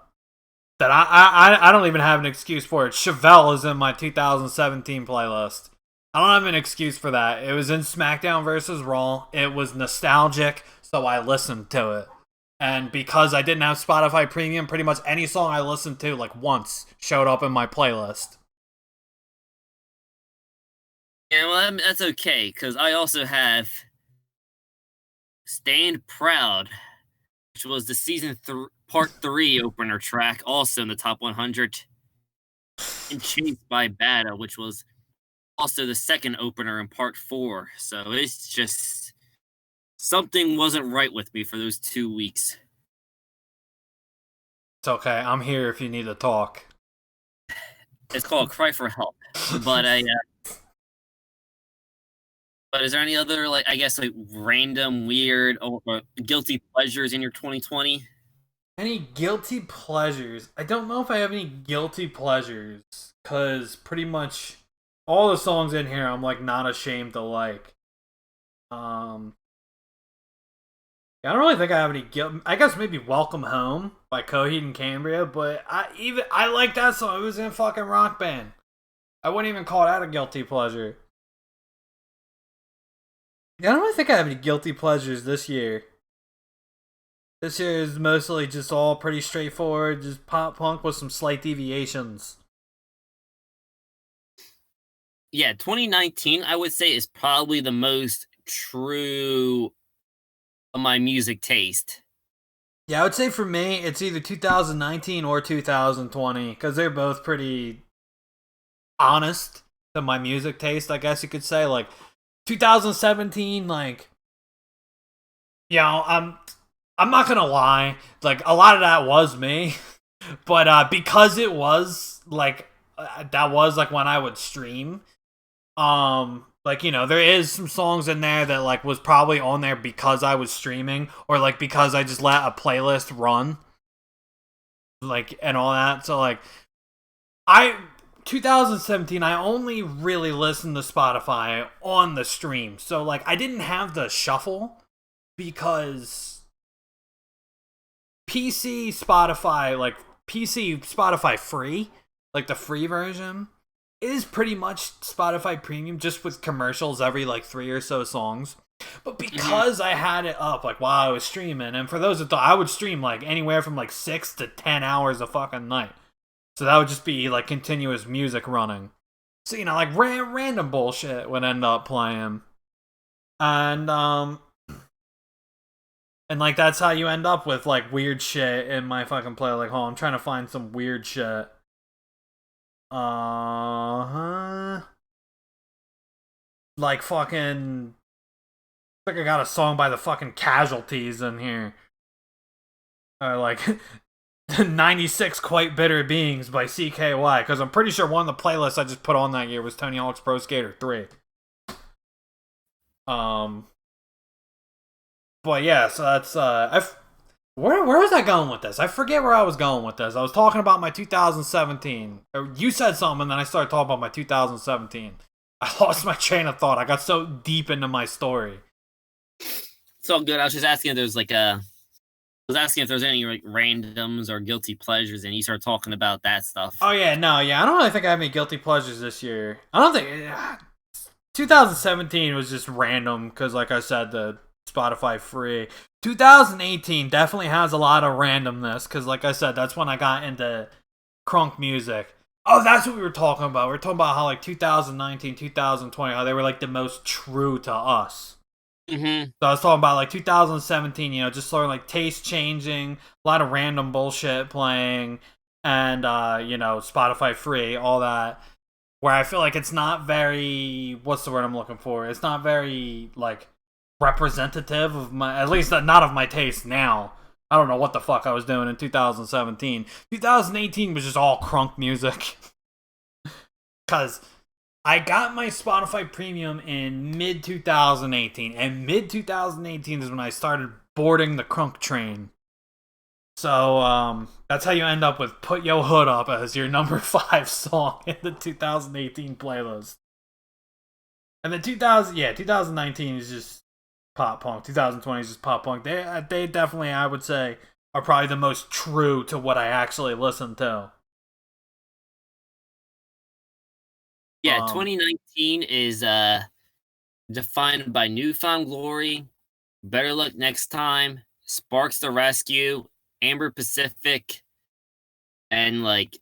I don't even have an excuse for it. Chevelle is in my 2017 playlist. I don't have an excuse for that. It was in SmackDown versus Raw. It was nostalgic, so I listened to it. And because I didn't have Spotify Premium, pretty much any song I listened to like once showed up in my playlist. yeah, well, that's okay because I also have Stand Proud, which was the part 3 opener track, also in the top 100, and Chased by Bada, which was also the second opener in part 4. So it's just something wasn't right with me for those 2 weeks. It's okay. I'm here if you need to talk. It's called Cry for Help. But but is there any other like random weird or guilty pleasures in your 2020? Any guilty pleasures? I don't know if I have any guilty pleasures because pretty much all the songs in here I'm like not ashamed to like. I don't really think I have any guilt. I guess maybe "Welcome Home" by Coheed and Cambria, but I like that song. It was in fucking Rock Band. I wouldn't even call that a guilty pleasure. Yeah, I don't really think I have any guilty pleasures this year. This year is mostly just all pretty straightforward, just pop punk with some slight deviations. Yeah, 2019 I would say is probably the most true of my music taste. Yeah, I would say for me, it's either 2019 or 2020, because they're both pretty honest to my music taste, I guess you could say. Like, 2017, like, I'm not gonna lie, like, a lot of that was me, but because it was, like, that was, like, when I would stream, like, there is some songs in there that like was probably on there because I was streaming or like because I just let a playlist run, like, and all that. So like, 2017 I only really listened to Spotify on the stream. So like I didn't have the shuffle because PC Spotify free, like the free version is pretty much Spotify Premium just with commercials every like 3 or so songs. But because I had it up like while I was streaming, and for those that thought I would stream like anywhere from like 6 to 10 hours a fucking night. So that would just be like continuous music running. So like random bullshit would end up playing. And like that's how you end up with like weird shit in my fucking play. Like, I'm trying to find some weird shit. Like fucking, I think I got a song by the fucking Casualties in here. Like 96 Quite Bitter Beings by CKY, because I'm pretty sure one of the playlists I just put on that year was Tony Hawk's Pro Skater 3. But yeah, so that's where was I going with this? I forget where I was going with this. I was talking about my 2017. You said something, and then I started talking about my 2017. I lost my train of thought. I got so deep into my story. It's all good. I was just asking if there's like a. I was asking if there's any like randoms or guilty pleasures, and you started talking about that stuff. Oh yeah, no, yeah. I don't really think I have any guilty pleasures this year. I don't think 2017 was just random because, like I said, the Spotify free. 2018 definitely has a lot of randomness because, like I said, that's when I got into crunk music. Oh, that's what we were talking about. We were talking about how like 2019, 2020, how they were like the most true to us. Mm-hmm. So I was talking about like 2017, just sort of like taste changing, a lot of random bullshit playing, and Spotify free, all that. Where I feel like it's not very, what's the word I'm looking for? It's not very like representative of my, at least not of my taste now. I don't know what the fuck I was doing in 2017. 2018 was just all crunk music. Because I got my Spotify Premium in mid 2018, and mid 2018 is when I started boarding the crunk train. So that's how you end up with "Put Yo Hood Up" as your number 5 song in the 2018 playlist. And then 2019 is just pop punk. 2020 is just pop punk. They definitely, I would say, are probably the most true to what I actually listen to. Yeah, 2019 is defined by Newfound Glory, Better Luck Next Time, Sparks the Rescue, Amber Pacific, and like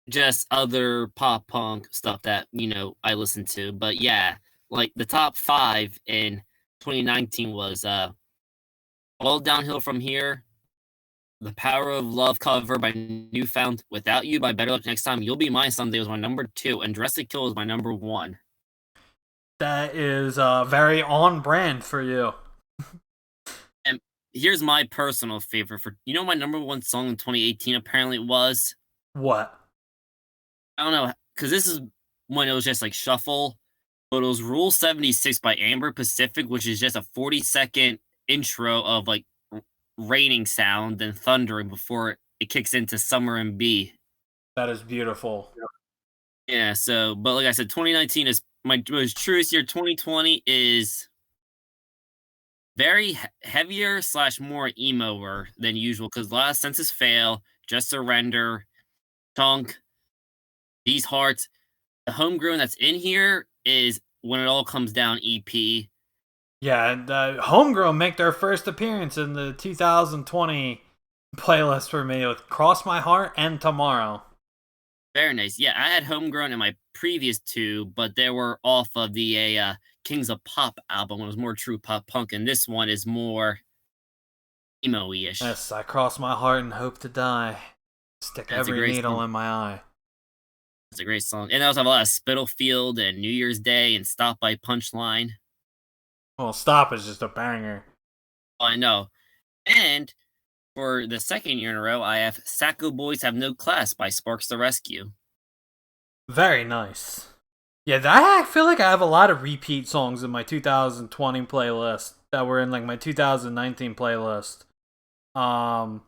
just other pop punk stuff that I listen to. But yeah, like the top 5 in 2019 was All Downhill From Here, The Power of Love cover by Newfound, Without You by Better Luck Next Time, You'll Be Mine Someday was my number 2, and Dress to Kill was my number 1. That is very on brand for you. And here's my personal favorite for my number 1 song in 2018 apparently was what? I don't know, because this is when it was just like shuffle, but it was Rule 76 by Amber Pacific, which is just a 40-second intro of like raining sound and thundering before it kicks into Summer and B. That is beautiful. Yeah, so, but like I said, 2019 is my most truest year. 2020 is very heavier / more emo-er than usual, because Last Census Fail, Just Surrender, Chunk, These Hearts. The Homegrown that's in here is When It All Comes Down EP. Yeah, and Homegrown make their first appearance in the 2020 playlist for me with Cross My Heart and Tomorrow. Very nice. Yeah, I had Homegrown in my previous 2, but they were off of the Kings of Pop album. It was more true pop punk, and this one is more emo-ish. Yes, I cross my heart and hope to die. Stick every needle in my eye. It's a great song. And they also have a lot of Spitalfield and New Year's Day and Stop by Punchline. Well, Stop is just a banger. Oh, I know. And for the second year in a row, I have Sacco Boys Have No Class by Sparks the Rescue. Very nice. Yeah, I feel like I have a lot of repeat songs in my 2020 playlist that were in like my 2019 playlist. I'm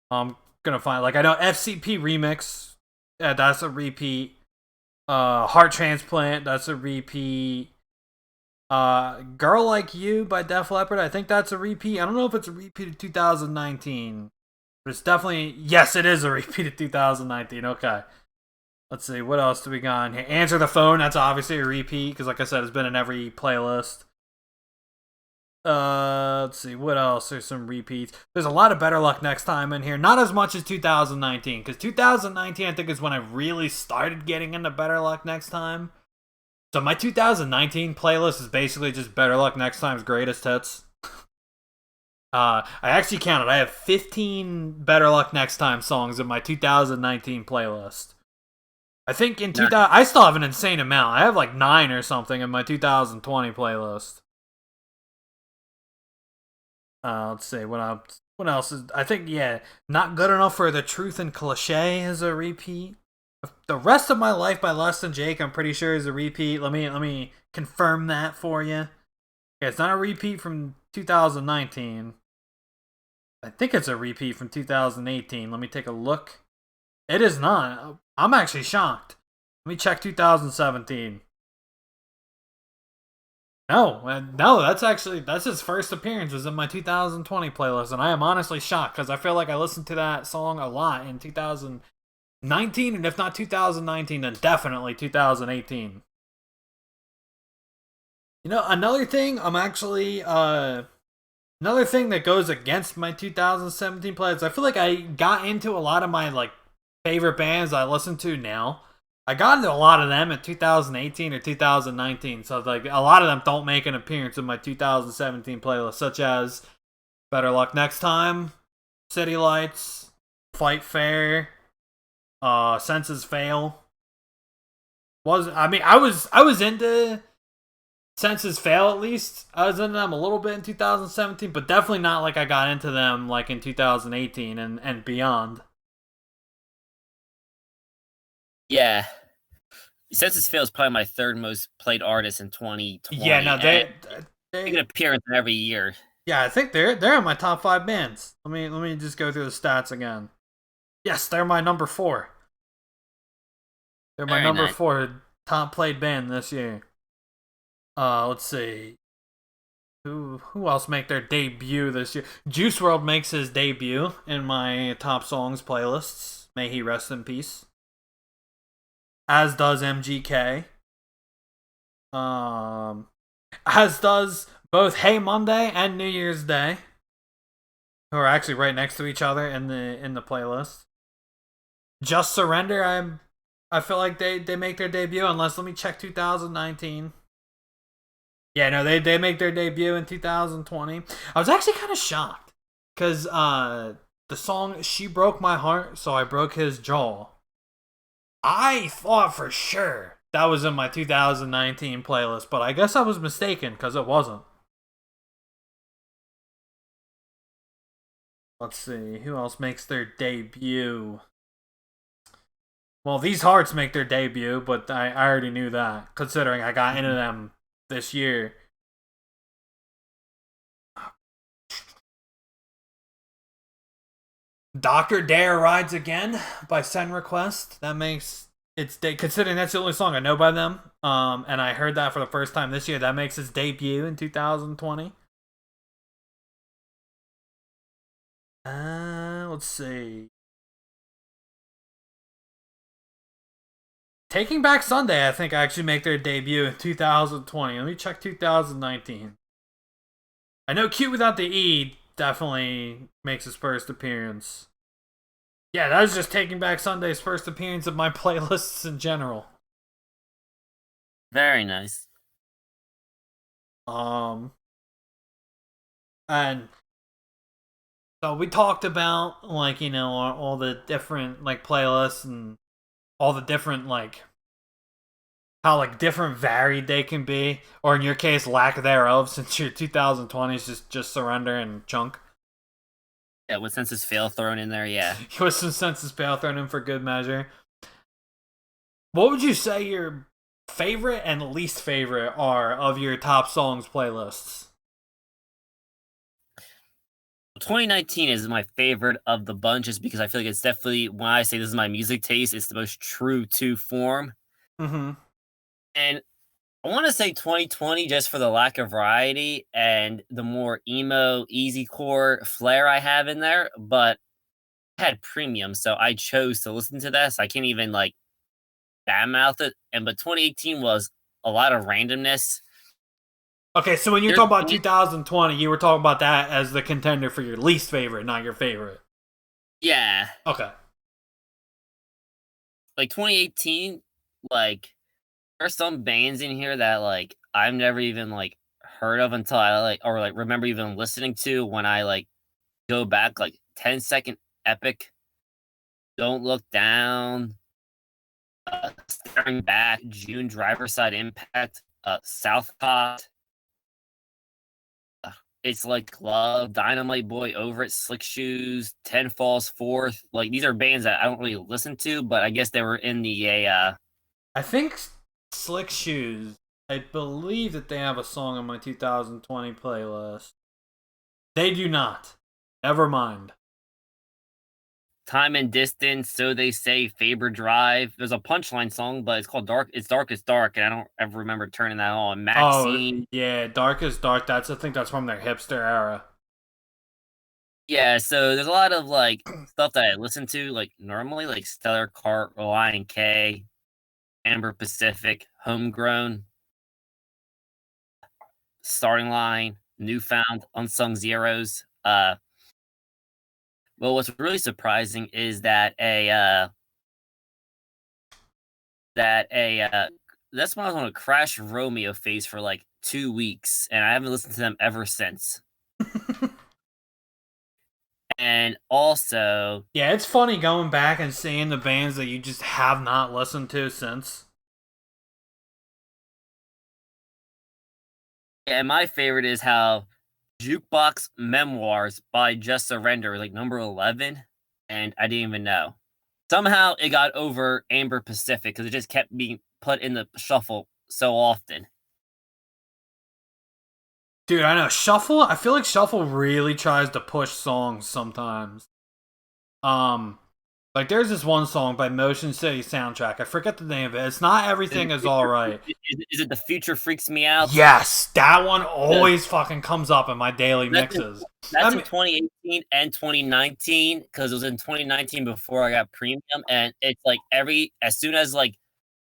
gonna find, like, I know FCP Remix, yeah, that's a repeat. Heart Transplant, that's a repeat. Girl Like You by Def Leppard, I think that's a repeat. I don't know if it's a repeat of 2019, but it's definitely, yes, it is a repeat of 2019. Okay. Let's see, what else do we got in here? Answer the Phone, that's obviously a repeat, because like I said, it's been in every playlist. Let's see, what else? There's some repeats. There's a lot of Better Luck Next Time in here. Not as much as 2019, because 2019, I think, is when I really started getting into Better Luck Next Time. So my 2019 playlist is basically just Better Luck Next Time's greatest hits. I actually counted. I have 15 Better Luck Next Time songs in my 2019 playlist. I think in 2000, I still have an insane amount. I have like 9 or something in my 2020 playlist. Let's see, what else is, I think, yeah, Not Good Enough for the Truth and Cliche is a repeat. The Rest of My Life by Less Than Jake, I'm pretty sure, is a repeat. Let me confirm that for you. Yeah, it's not a repeat from 2019. I think it's a repeat from 2018. Let me take a look. It is not. I'm actually shocked. Let me check 2017. No, that's his first appearance was in my 2020 playlist, and I am honestly shocked because I feel like I listened to that song a lot in 2019, and if not 2019, then definitely 2018. You know, another thing that goes against my 2017 playlist, I feel like I got into a lot of my like favorite bands I listen to now. I got into a lot of them in 2018 or 2019, so like a lot of them don't make an appearance in my 2017 playlist, such as Better Luck Next Time, City Lights, Fight Fair, Senses Fail. I was into Senses Fail at least. I was into them a little bit in 2017, but definitely not like I got into them like in 2018 and beyond. Yeah. Census Fail is probably my third most played artist in 2020. Yeah, no, they make an appearance every year. Yeah, I think they're in my top 5 bands. Let me just go through the stats again. Yes, they're my number 4. They're my number 4 top played band this year. Let's see. Who else make their debut this year? Juice WRLD makes his debut in my top songs playlists. May he rest in peace. As does MGK. As does both Hey Monday and New Year's Day, who are actually right next to each other in the playlist. Just Surrender, I feel like they make their debut, unless let me check 2019. Yeah, no, they make their debut in 2020. I was actually kind of shocked because the song "She Broke My Heart, So I Broke His Jaw." I thought for sure that was in my 2019 playlist, but I guess I was mistaken because it wasn't. Let's see, who else makes their debut? Well, These Hearts make their debut, but I already knew that, considering I got into them this year. Dr. Dare Rides Again by Send Request. That makes its day, considering that's the only song I know by them. And I heard that for the first time this year. That makes its debut in 2020. Let's see. Taking Back Sunday, I think, actually make their debut in 2020. Let me check 2019. I know Cute Without the E definitely makes his first appearance. Yeah, that was just Taking Back Sunday's first appearance of my playlists in general. Very nice. And so we talked about, like, you know, all the different, like, playlists and all the different, like, how, like, different varied they can be, or in your case, lack thereof, since your 2020 is just Surrender and Chunk. Yeah, with Census Fail thrown in there, yeah. With some Census Fail thrown in for good measure. What would you say your favorite and least favorite are of your top songs playlists? 2019 is my favorite of the bunch, just because I feel like it's definitely, when I say this is my music taste, it's the most true to form. Mm-hmm. And I want to say 2020 just for the lack of variety and the more emo, easy core flair I have in there, but I had premium, so I chose to listen to this. I can't even like badmouth it. But 2018 was a lot of randomness. Okay, so when you're talking about 2020, you were talking about that as the contender for your least favorite, not your favorite. Yeah. Okay. Like 2018, like there's some bands in here that like I've never even like heard of until I like or like remember even listening to when I like go back, like 10-second Epic, Don't Look Down, Staring Back, June, Driver's Side Impact, Southpaw. It's like Love, Dynamite Boy, Over It, Slick Shoes, 10 Falls Forth. Like these are bands that I don't really listen to, but I guess they were in the I think Slick Shoes, I believe that they have a song on my 2020 playlist. They do not. Never mind. Time and Distance, So They Say, Faber Drive. There's a Punchline song, but it's called Dark. It's Dark is Dark, and I don't ever remember turning that on. Oh, Maxine. yeah, Dark is Dark. I think that's from their hipster era. Yeah, so there's a lot of like stuff that I listen to like normally, like Stellar Cart, Reliant K, Amber Pacific, Homegrown, Starting Line, Newfound, Unsung Zeros. Well, what's really surprising is that that's when I was on a Crash Romeo phase for like 2 weeks, and I haven't listened to them ever since. And also, Yeah, it's funny going back and seeing the bands that you just have not listened to since. and my favorite is how Jukebox Memoirs by Just Surrender, like number 11, and I didn't even know. Somehow it got over Amber Pacific because it just kept being put in the shuffle so often. Dude, I know Shuffle. I feel like Shuffle really tries to push songs sometimes. Um, like there's this one song by Motion City Soundtrack. I forget the name of it. It's not Everything Is All Right. Is it The Future Freaks Me Out? Yes, that one always fucking comes up in my daily mixes. That's in 2018 and 2019 because it was in 2019 before I got premium, and it's like as soon as like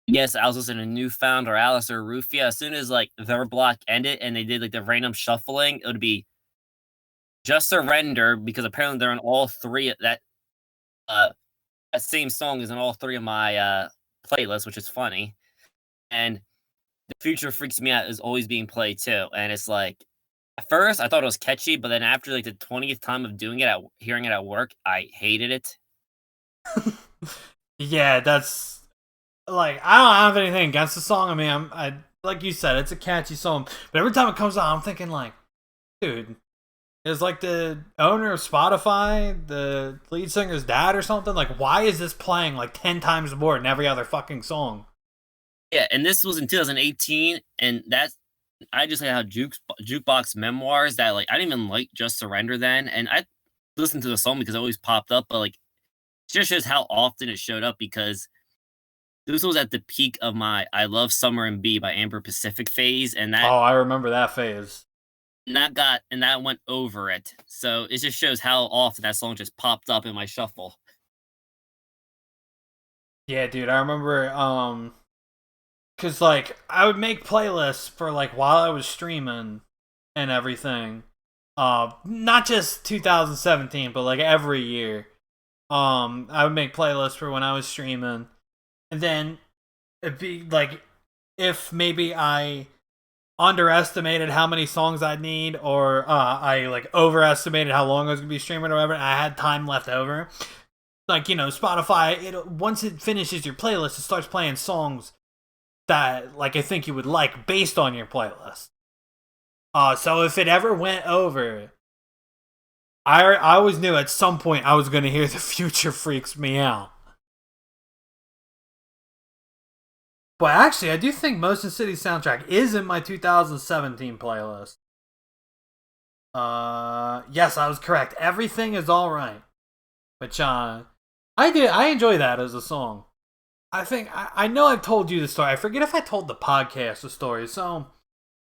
yes, I was listening to Newfound or Alice or Rufia. As soon as like their block ended and they did like the random shuffling, it would be Just Surrender because apparently they're on all three. That same song is in all three of my playlists, which is funny. And The Future Freaks Me Out is always being played too. And it's like at first I thought it was catchy, but then after like the 20th time of doing it, hearing it at work, I hated it. Yeah, that's like I don't have anything against the song. I mean, I like you said, it's a catchy song, but every time it comes out, I'm thinking like, dude, is like the owner of Spotify the lead singer's dad or something? Like, why is this playing like 10 times more than every other fucking song? Yeah, and this was in 2018, and I just like how Jukebox Memoirs that like I didn't even like Just Surrender then, and I listened to the song because it always popped up, but like it just shows how often it showed up because this was at the peak of my I Love Summer and B by Amber Pacific phase, and Oh, I remember that phase. that went over it. So it just shows how often that song just popped up in my shuffle. Yeah, dude, I remember cuz like I would make playlists for like while I was streaming and everything. Not just 2017, but like every year. I would make playlists for when I was streaming. And then it'd be like if maybe I underestimated how many songs I'd need, or I like overestimated how long I was gonna be streaming or whatever, and I had time left over. Like, you know, Spotify, once it finishes your playlist, it starts playing songs that like I think you would like based on your playlist. So if it ever went over, I always knew at some point I was gonna hear The Future Freaks Me Out. But actually, I do think Motion City Soundtrack is in my 2017 playlist. Yes, I was correct. Everything Is All Right. Which, I enjoy that as a song. I think, I know I've told you the story. I forget if I told the podcast the story. So,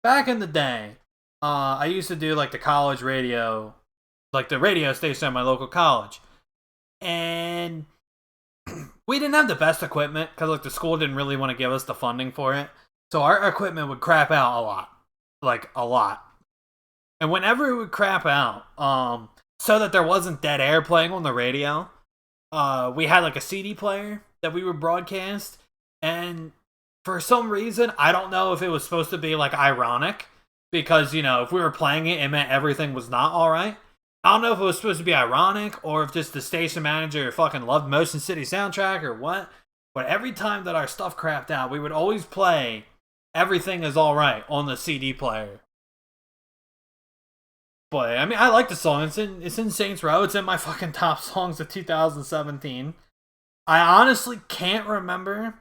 back in the day, I used to do, like, the college radio, like, the radio station at my local college. And we didn't have the best equipment because like the school didn't really want to give us the funding for it. So our equipment would crap out a lot. Like a lot. And whenever it would crap out, so that there wasn't dead air playing on the radio, we had like a CD player that we would broadcast. And for some reason, I don't know if it was supposed to be like ironic, because, you know, if we were playing it, it meant everything was not alright. I don't know if it was supposed to be ironic or if just the station manager fucking loved Motion City Soundtrack or what. But every time that our stuff crapped out, we would always play Everything Is All Right on the CD player. But I mean, I like the song. It's in Saints Row. It's in my fucking top songs of 2017. I honestly can't remember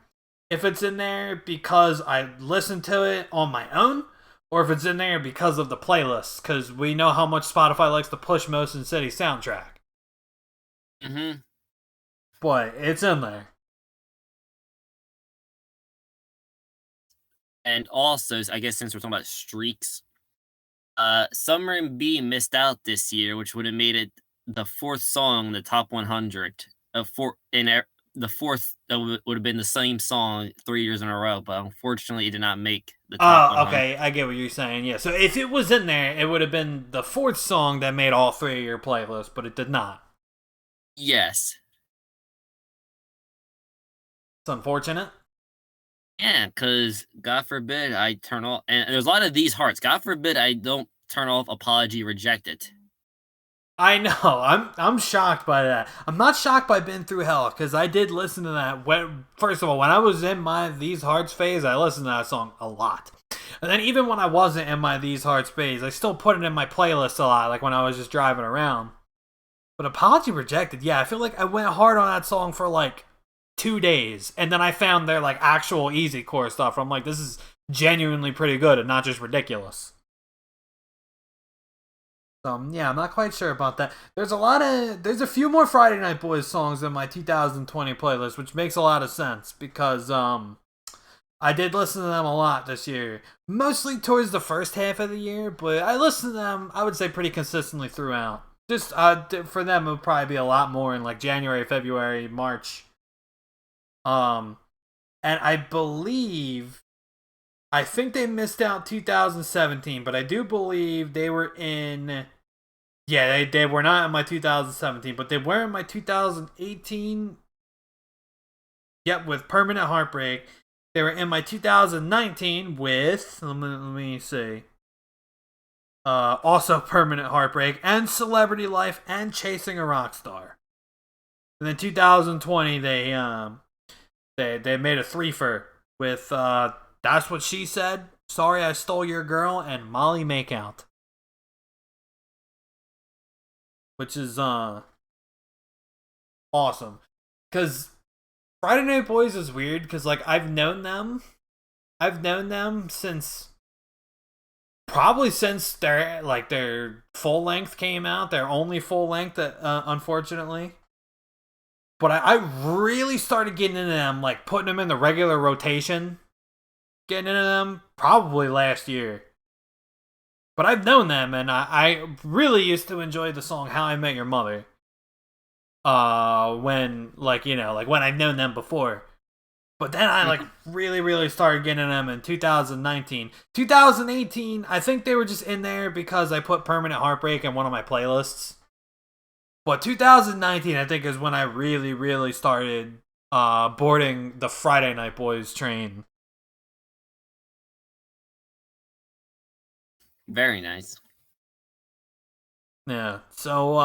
if it's in there because I listened to it on my own or if it's in there because of the playlist, because we know how much Spotify likes to push Motion City soundtrack. Mm-hmm. But it's in there. And also, I guess since we're talking about streaks, Summer and B missed out this year, which would have made it the fourth song in the top 100. The fourth would have been the same song 3 years in a row, but unfortunately, it did not make the top 100. Okay, I get what you're saying. Yeah, so if it was in there, it would have been the fourth song that made all three of your playlists, but it did not. Yes. It's unfortunate. Yeah, because God forbid I turn off, and there's a lot of these hearts. God forbid I don't turn off Apology Rejected. I know. I'm shocked by that. I'm not shocked by Been Through Hell because I did listen to that. First of all, when I was in my These Hearts phase, I listened to that song a lot. And then even when I wasn't in my These Hearts phase, I still put it in my playlist a lot, like when I was just driving around. But Apology Rejected, yeah, I feel like I went hard on that song for like 2 days, and then I found their like actual easy core stuff. I'm like, this is genuinely pretty good and not just ridiculous. Yeah, I'm not quite sure about that. There's a few more Friday Night Boys songs in my 2020 playlist, which makes a lot of sense because I did listen to them a lot this year, mostly towards the first half of the year, but I listened to them, I would say, pretty consistently throughout. Just for them, it would probably be a lot more in like January, February, March. And I think they missed out 2017, but I do believe they were in. Yeah, they were not in my 2017, but they were in my 2018. Yep, with Permanent Heartbreak. They were in my 2019 with. Let me see. Also Permanent Heartbreak and Celebrity Life and Chasing a Rockstar. And then 2020, they made a threefer with That's What She Said, Sorry I Stole Your Girl, and Molly Makeout. Which is awesome. Because Friday Night Boys is weird because like I've known them since their full length came out, their only full length unfortunately. But I really started getting into them, like putting them in the regular rotation, getting into them probably last year. But I've known them, and I really used to enjoy the song "How I Met Your Mother." When when I've known them before. But then I really started getting them in 2019. 2018, I think they were just in there because I put Permanent Heartbreak in one of my playlists. But 2019, I think, is when I really started boarding the Friday Night Boys train. Very nice. Yeah, so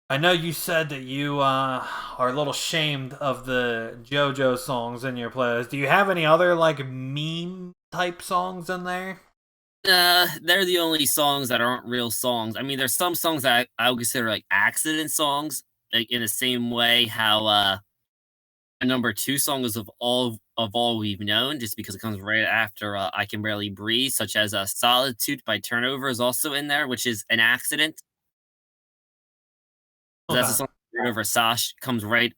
I know you said that you are a little shamed of the JoJo songs in your playlist. Do you have any other like meme type songs in there? They're the only songs that aren't real songs. I mean, there's some songs that I would consider like accident songs, like in the same way how a number 2 song is of all we've known, just because it comes right after I Can Barely Breathe, such as Solitude by Turnover is also in there, which is an accident. Okay. That's a song over Sasha, comes right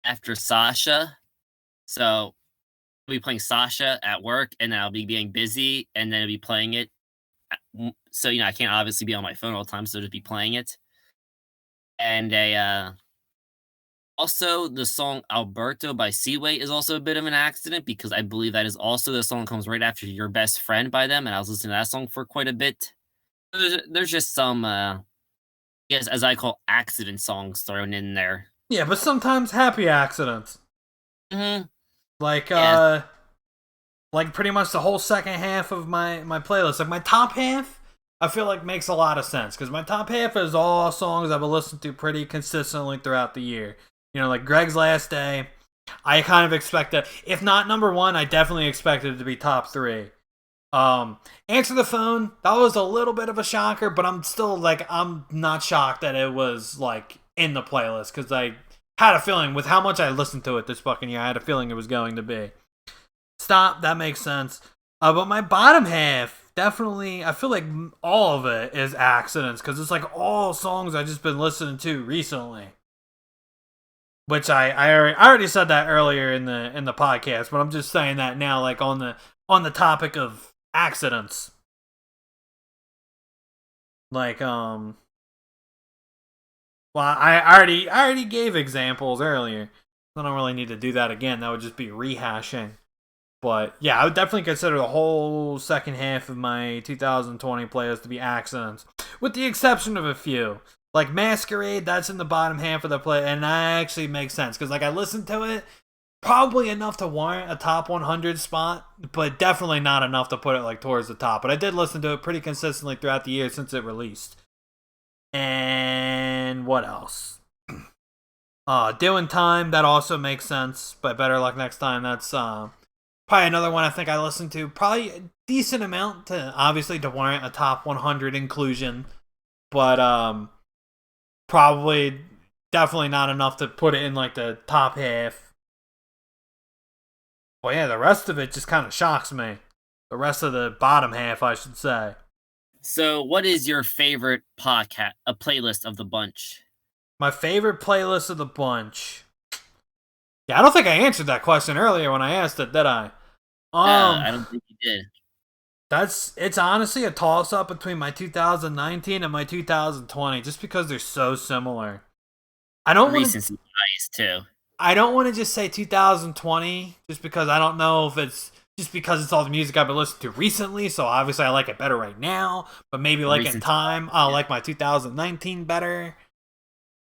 after Sasha. So I'll be playing Sasha at work, and then I'll be being busy, and then I'll be playing it. So, I can't obviously be on my phone all the time, so I'll just be playing it. And also, the song Alberto by Seaway is also a bit of an accident, because I believe that is also the song that comes right after Your Best Friend by them, and I was listening to that song for quite a bit. There's just some, as I call accident songs thrown in there. Yeah, but sometimes happy accidents. Mm-hmm. Like, like pretty much the whole second half of my playlist. Like, my top half, I feel like makes a lot of sense, because my top half is all songs I've been listening to pretty consistently throughout the year. Like Greg's Last Day, I kind of expected, if not number 1, I definitely expected it to be top 3. Answer the Phone, that was a little bit of a shocker, but I'm still like, I'm not shocked that it was like in the playlist, because I had a feeling with how much I listened to it this fucking year, I had a feeling it was going to be. Stop. That makes sense. But my bottom half, definitely, I feel like all of it is accidents because it's like all songs I've just been listening to recently. Which I already said that earlier in the podcast, but I'm just saying that now, like on the topic of accidents. Like well, I already gave examples earlier. I don't really need to do that again. That would just be rehashing. But yeah, I would definitely consider the whole second half of my 2020 playlist to be accidents, with the exception of a few. Like Masquerade, that's in the bottom half of the play, and that actually makes sense because like I listened to it, probably enough to warrant a top 100 spot, but definitely not enough to put it like towards the top. But I did listen to it pretty consistently throughout the year since it released. And what else? Doing Time, that also makes sense, but Better Luck Next Time, that's probably another one I think I listened to. Probably a decent amount to obviously to warrant a top 100 inclusion, but probably definitely not enough to put it in like the top half. Well, yeah, the rest of it just kind of shocks me. The rest of the bottom half, I should say. So, what is your favorite podcast, a playlist of the bunch? My favorite playlist of the bunch. Yeah, I don't think I answered that question earlier when I asked it, did I? I don't think you did. It's honestly a toss up between my 2019 and my 2020, just because they're so similar. I don't want Recency bias too. I don't want to just say 2020, just because I don't know if it's just because it's all the music I've been listening to recently. So obviously I like it better right now, but maybe like in time I'll like my 2019 better.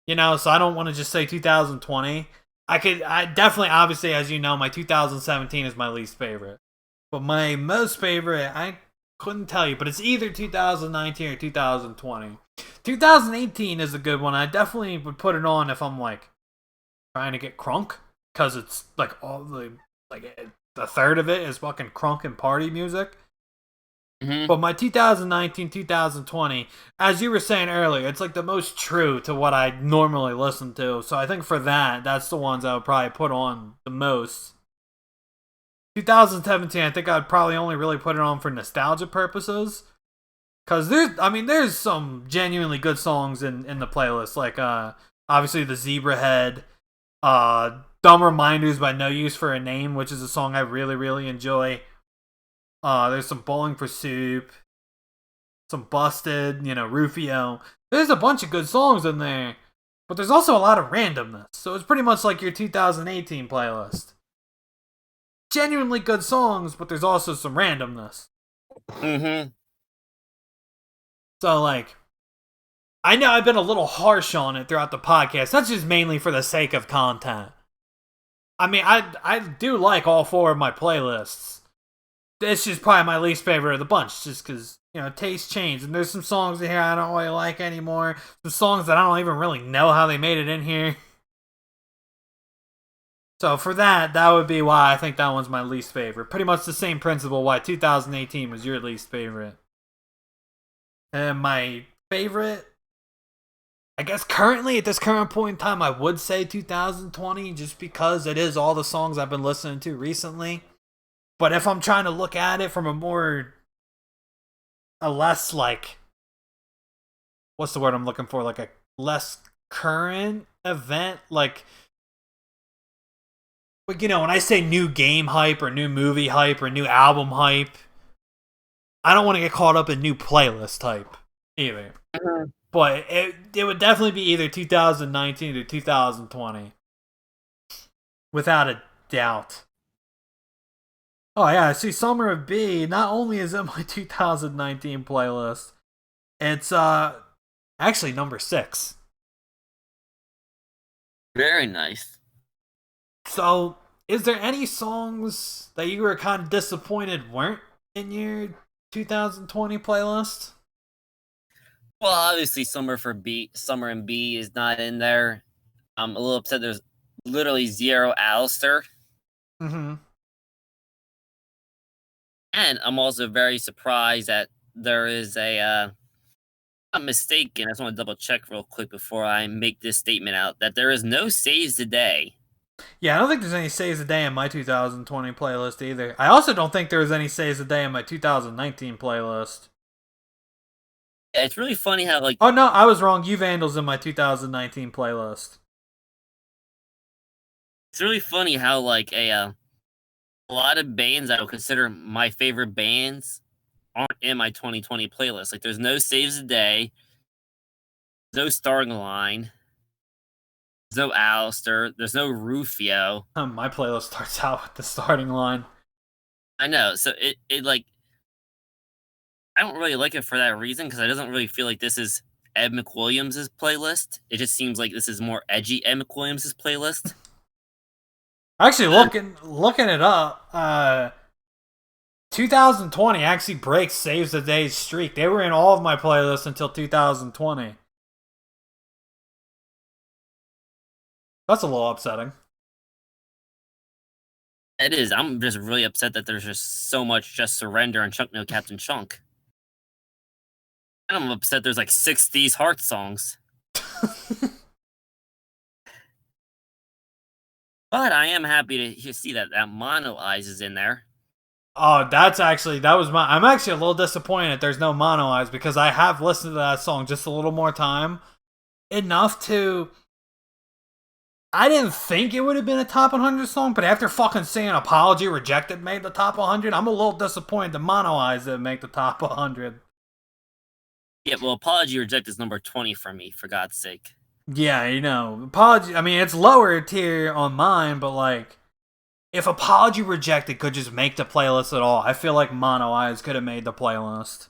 You know, so I don't want to just say 2020. I definitely, obviously, as you know, my 2017 is my least favorite. But my most favorite, I couldn't tell you, but it's either 2019 or 2020. 2018 is a good one. I definitely would put it on if I'm like trying to get crunk, because it's like all the like a third of it is fucking crunk and party music. Mm-hmm. But my 2019, 2020, as you were saying earlier, it's like the most true to what I normally listen to. So I think for that, that's the ones I would probably put on the most. 2017, I think I'd probably only really put it on for nostalgia purposes. Because there's some genuinely good songs in the playlist. Like, obviously the Zebra Head, Dumb Reminders by No Use for a Name, which is a song I really, really enjoy. There's some Bowling for Soup, some Busted, Rufio. There's a bunch of good songs in there, but there's also a lot of randomness. So it's pretty much like your 2018 playlist. Genuinely good songs, but there's also some randomness. Mm-hmm. So, like, I know I've been a little harsh on it throughout the podcast. That's just mainly for the sake of content. I mean, I do like all four of my playlists. It's just probably my least favorite of the bunch, just because, tastes change. And there's some songs in here I don't really like anymore. Some songs that I don't even really know how they made it in here. So for that would be why I think that one's my least favorite. Pretty much the same principle why 2018 was your least favorite. And my favorite, I guess currently, at this current point in time, I would say 2020, just because it is all the songs I've been listening to recently. But if I'm trying to look at it from a less like, what's the word I'm looking for? Like a less current event, like when I say new game hype or new movie hype or new album hype, I don't want to get caught up in new playlist hype either. Mm-hmm. But it would definitely be either 2019 or 2020, without a doubt. Oh yeah, I see Summer of B not only is in my 2019 playlist, it's actually number 6. Very nice. So, is there any songs that you were kind of disappointed weren't in your 2020 playlist? Well, obviously, Summer and B is not in there. I'm a little upset. There's literally zero Alistair. Mm-hmm. And I'm also very surprised that there is I'm mistaken. I just want to double check real quick before I make this statement out that there is no saves today. Yeah, I don't think there's any Saves a Day in my 2020 playlist either. I also don't think there was any Saves a Day in my 2019 playlist. Yeah, it's really funny how like. Oh no, I was wrong. You Vandals in my 2019 playlist. It's really funny how like a lot of bands I would consider my favorite bands aren't in my 2020 playlist. Like, there's no Saves a Day, no Starting Line, there's no Alistair, there's no Rufio. My playlist starts out with the starting line. I know, so it like I don't really like it for that reason because I doesn't really feel like this is Ed McWilliams' playlist. It just seems like this is more edgy Ed McWilliams' playlist. Actually, looking it up, 2020 actually breaks Saves the Day's streak. They were in all of my playlists until 2020. That's a little upsetting. It is. I'm just really upset that there's just so much Just Surrender and Chunk No Captain Chunk. And I'm upset there's like 60s Heart songs. But I am happy to see that Mono Eyes is in there. Oh, I'm actually a little disappointed there's no Mono Eyes because I have listened to that song just a little more time. Enough to. I didn't think it would have been a top 100 song, but after fucking seeing Apology Rejected made the top 100, I'm a little disappointed the Mono Eyes didn't make the top 100. Yeah, well, Apology Rejected is number 20 for me, for God's sake. Yeah, Apology. I mean, it's lower tier on mine, but like, if Apology Rejected could just make the playlist at all, I feel like Mono Eyes could have made the playlist.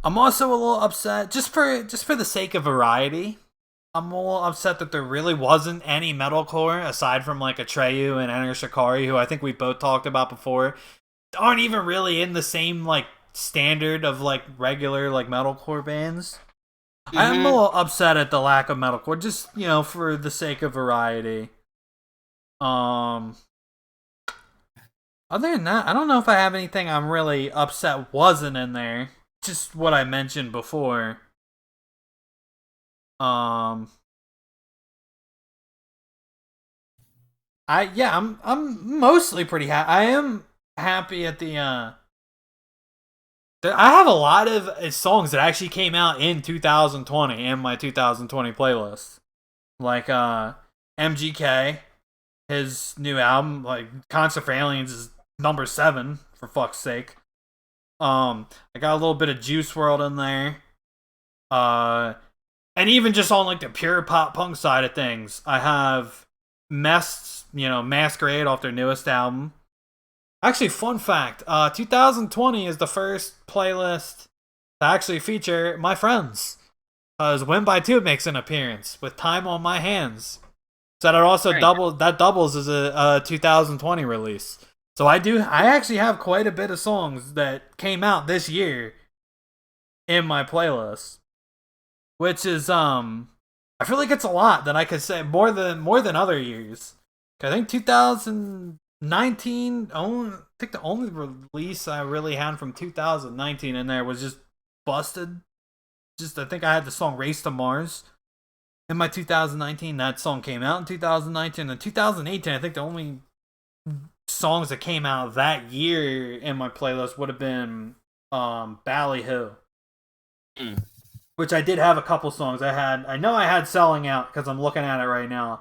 I'm also a little upset, just for the sake of variety. I'm a little upset that there really wasn't any metalcore aside from like Atreyu and Enter Shikari, who I think we both talked about before, aren't even really in the same like standard of like regular like metalcore bands. Mm-hmm. I'm a little upset at the lack of metalcore, just for the sake of variety. Other than that, I don't know if I have anything I'm really upset wasn't in there. Just what I mentioned before. I'm mostly pretty happy. I am happy at the I have a lot of songs that actually came out in 2020 in my 2020 playlist. Like MGK, his new album, like Concert for Aliens is number 7, for fuck's sake. I got a little bit of Juice WRLD in there. And even just on like the pure pop punk side of things, I have Masquerade off their newest album. Actually, fun fact, 2020 is the first playlist to actually feature my friends. As Win by 2 makes an appearance with Time on My Hands. So that also doubles as a 2020 release. So I actually have quite a bit of songs that came out this year in my playlist. Which is I feel like it's a lot that I could say more than other years. I think 2019 I think the only release I really had from 2019 in there was just Busted. I think I had the song Race to Mars in my 2019. That song came out in 2019. And 2018, I think the only songs that came out that year in my playlist would have been Ballyhoo. Which I did have a couple songs. I know I had Selling Out because I'm looking at it right now.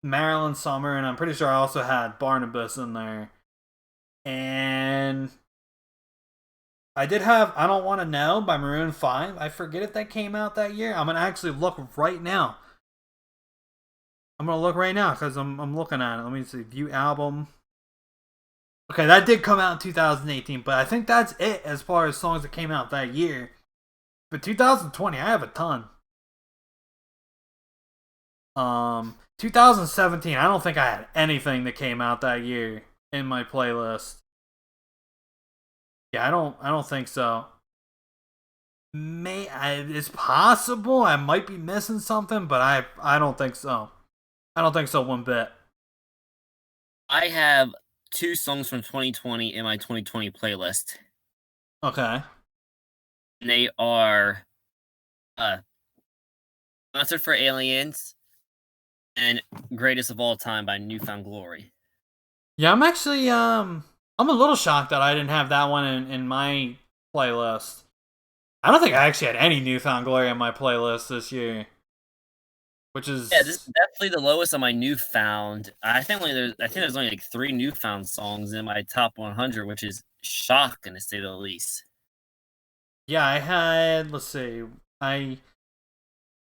Maryland Summer, and I'm pretty sure I also had Barnabas in there. And I did have I Don't Want to Know by Maroon 5. I forget if that came out that year. I'm going to actually look right now. Because I'm looking at it. Let me see. View album. Okay, that did come out in 2018, but I think that's it as far as songs that came out that year. But 2020, I have a ton. 2017, I don't think I had anything that came out that year in my playlist. Yeah, I don't think so. It's possible I might be missing something, but I don't think so. I don't think so one bit. I have 2 songs from 2020 in my 2020 playlist. Okay. And they are Concert for Aliens and Greatest of All Time by New Found Glory. Yeah, I'm actually I'm a little shocked that I didn't have that one in my playlist. I don't think I actually had any New Found Glory on my playlist this year. Which is this is definitely the lowest on my Newfound. I think there's only like 3 Newfound songs in my top 100, which is shocking to say the least. Yeah, I had, let's see,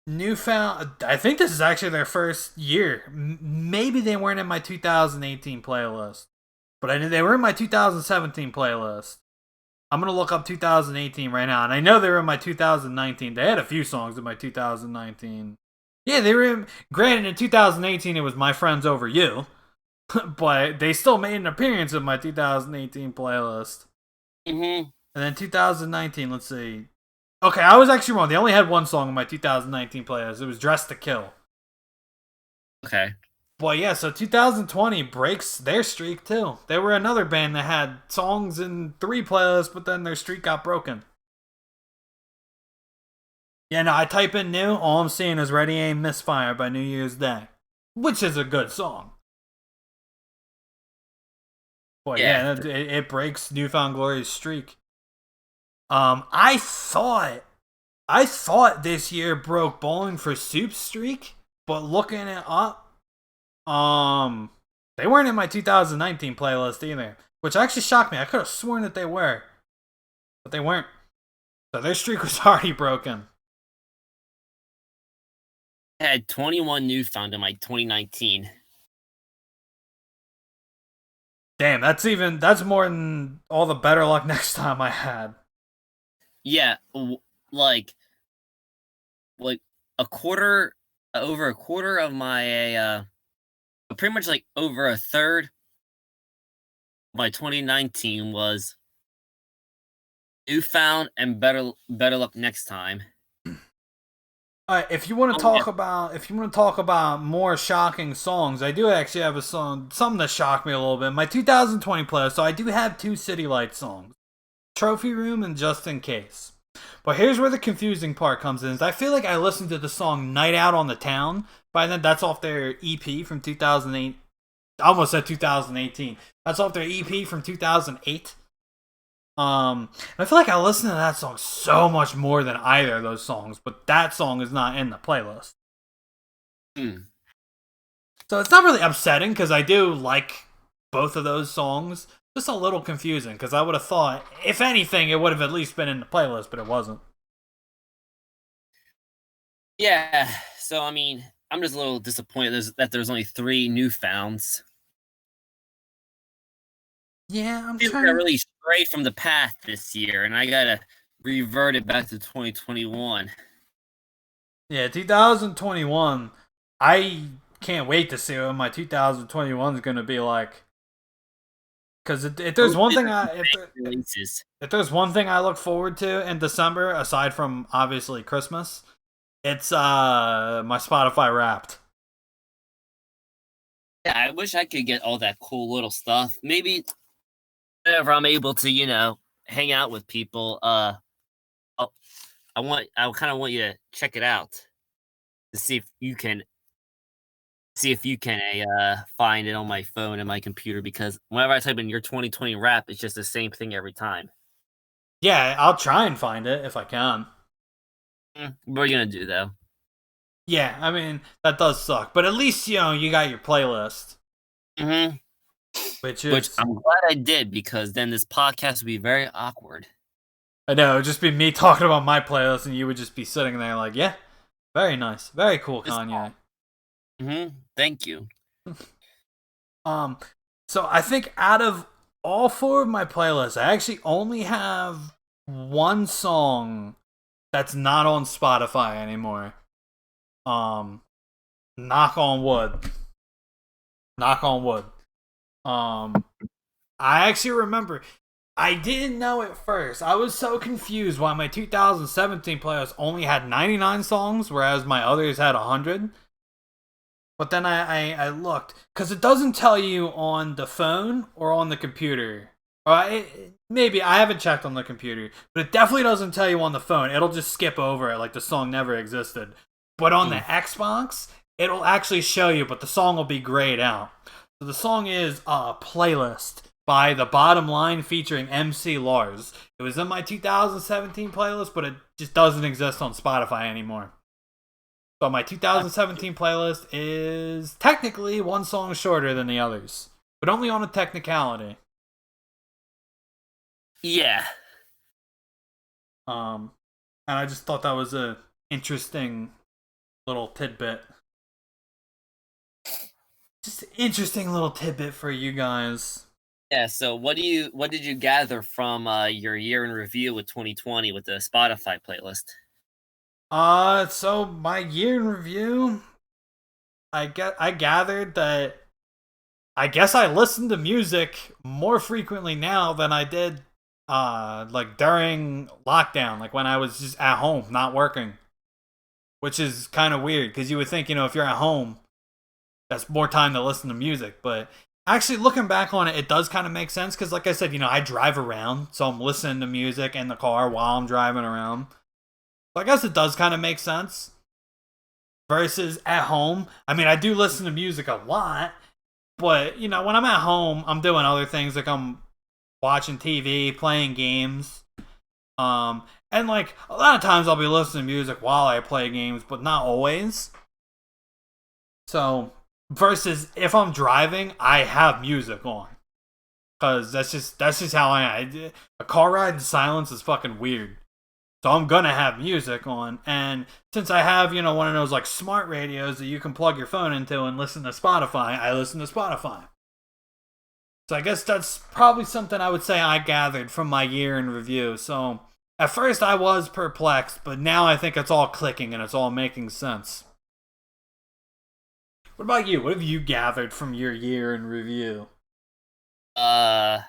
Newfound, I think this is actually their first year. Maybe they weren't in my 2018 playlist, but I knew they were in my 2017 playlist. I'm going to look up 2018 right now, and I know they were in my 2019. They had a few songs in my 2019. Yeah, they were in, granted, in 2018 it was My Friends Over You, but they still made an appearance in my 2018 playlist. Mm-hmm. And then 2019, let's see. Okay, I was actually wrong. They only had one song in my 2019 playlist. It was Dressed to Kill. Okay. But yeah, so 2020 breaks their streak too. They were another band that had songs in 3 playlists, but then their streak got broken. Yeah, no, I type in new, all I'm seeing is Ready Aim Misfire by New Year's Day, which is a good song. But yeah, it breaks New Found Glory's streak. I thought this year broke Bowling for Soup's streak, but looking it up, they weren't in my 2019 playlist either, which actually shocked me. I could have sworn that they were, but they weren't. So their streak was already broken. I had 21 Newfound in my 2019. Damn, that's more than all the Better Luck Next Time I had. Yeah, like a quarter, over a quarter of my, pretty much like over a third of my 2019 was Newfound and Better Luck Next Time. All right, if you want to talk about more shocking songs, I do actually have a song, something that shocked me a little bit. My 2020 playlist, so I do have 2 City Lights songs, Trophy Room and Just in Case. But here's where the confusing part comes in. Is I feel like I listened to the song Night Out on the Town. By then, that's off their EP from 2008. I almost said 2018. That's off their EP from 2008. I feel like I listened to that song so much more than either of those songs, but that song is not in the playlist. So it's not really upsetting because I do like both of those songs. Just a little confusing because I would have thought, if anything, it would have at least been in the playlist, but it wasn't. Yeah, so I mean, I'm just a little disappointed that there's only 3 Newfounds. Yeah, I'm trying to really stray from the path this year, and I gotta revert it back to 2021. Yeah, 2021. I can't wait to see what my 2021 is going to be like. Because if there's one thing if there's one thing I look forward to in December, aside from obviously Christmas, it's my Spotify Wrapped. Yeah, I wish I could get all that cool little stuff. Maybe whenever I'm able to, hang out with people, I kind of want you to check it out to see if you can find it on my phone and my computer, because whenever I type in your 2020 rap, it's just the same thing every time. Yeah, I'll try and find it if I can. What are you gonna do though? Yeah, I mean that does suck, but at least you got your playlist. Mm-hmm. Which I'm glad I did, because then this podcast would be very awkward. I know, it'd just be me talking about my playlist, and you would just be sitting there like, yeah, very nice, very cool, Kanye. Thank you. So I think out of all 4 of my playlists, I actually only have one song that's not on Spotify anymore. Knock on wood. Knock on wood. I actually remember, I didn't know at first. I was so confused why my 2017 playlist only had 99 songs, whereas my others had 100. But then I looked, because it doesn't tell you on the phone or on the computer. Maybe, I haven't checked on the computer, but it definitely doesn't tell you on the phone. It'll just skip over it like the song never existed. But on the Xbox, it'll actually show you, but the song will be grayed out. So the song is Playlist by The Bottom Line featuring MC Lars. It was in my 2017 playlist, but it just doesn't exist on Spotify anymore. So my 2017 playlist is technically one song shorter than the others, but only on a technicality. Yeah. And I just thought that was a interesting little tidbit. Just an interesting little tidbit for you guys. Yeah, so what did you gather from your year in review with 2020 with the Spotify playlist? So my year in review, I gathered that I guess I listen to music more frequently now than I did like during lockdown, like when I was just at home, not working. Which is kind of weird because you would think, if you're at home, that's more time to listen to music, but actually looking back on it, it does kind of make sense because like I said, I drive around, so I'm listening to music in the car while I'm driving around. So I guess it does kind of make sense. Versus at home, I mean, I do listen to music a lot, but when I'm at home, I'm doing other things, like I'm watching TV, playing games, and like a lot of times I'll be listening to music while I play games, but not always. So versus if I'm driving, I have music on, cause that's just how a car ride in silence is fucking weird. So I'm gonna have music on, and since I have one of those like smart radios that you can plug your phone into and listen to Spotify, I listen to Spotify. So I guess that's probably something I would say I gathered from my year in review. So at first I was perplexed, but now I think it's all clicking and it's all making sense. What about you? What have you gathered from your year in review? Was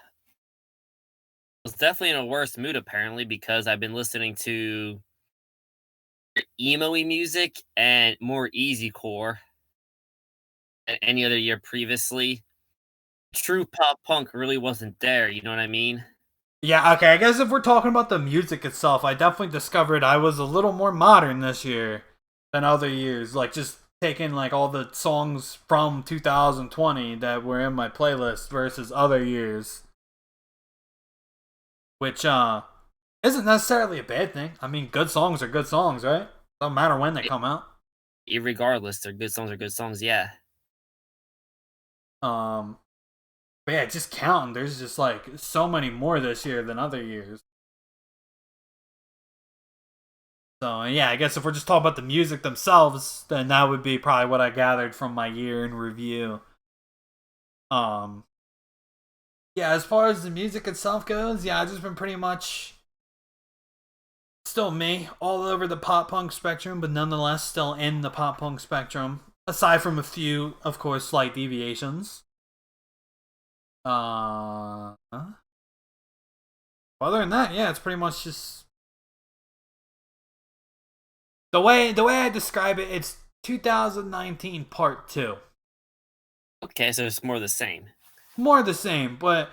definitely in a worse mood apparently because I've been listening to emo-y music and more easycore than any other year previously. True pop punk really wasn't there, you know what I mean? Yeah, okay, I guess if we're talking about the music itself, I definitely discovered I was a little more modern this year than other years. Like, just taking, like, all the songs from 2020 that were in my playlist versus other years. Which, isn't necessarily a bad thing. I mean, good songs are good songs, right? Doesn't matter when they come out. Regardless, they're good songs, yeah. But yeah, just counting, there's just like so many more this year than other years. So yeah, I guess if we're just talking about the music themselves, then that would be probably what I gathered from my year in review. Yeah, as far as the music itself goes, yeah, I've just been pretty much still me, all over the pop punk spectrum, but nonetheless still in the pop punk spectrum. Aside from a few, of course, slight deviations. Other than that, yeah, it's pretty much just the way I describe it. It's 2019 Part 2. Okay, so it's more the same. More of the same, but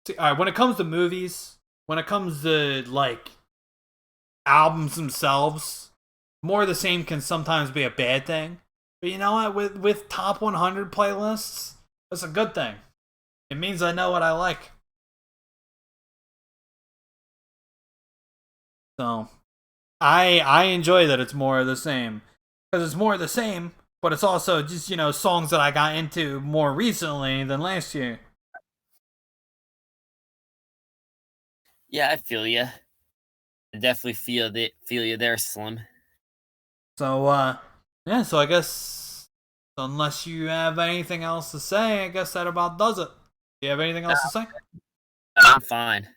see, all right. When it comes to movies, when it comes to like albums themselves, more of the same can sometimes be a bad thing. But you know what? With top 100 playlists, that's a good thing. It means I know what I like. So, I enjoy that it's more of the same. Because it's more of the same, but it's also just, songs that I got into more recently than last year. Yeah, I feel you. I definitely feel you there, Slim. So, yeah, so I guess, unless you have anything else to say, I guess that about does it. Do you have anything else to say? I'm fine.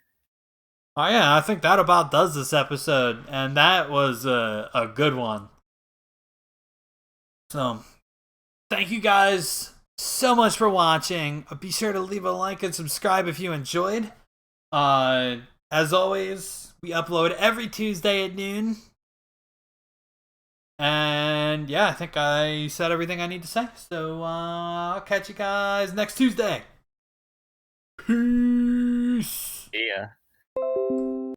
Oh yeah, I think that about does this episode, and that was a good one. So, thank you guys so much for watching. Be sure to leave a like and subscribe if you enjoyed. As always, we upload every Tuesday at noon. And yeah, I think I said everything I need to say. So, I'll catch you guys next Tuesday. Peace. Yeah.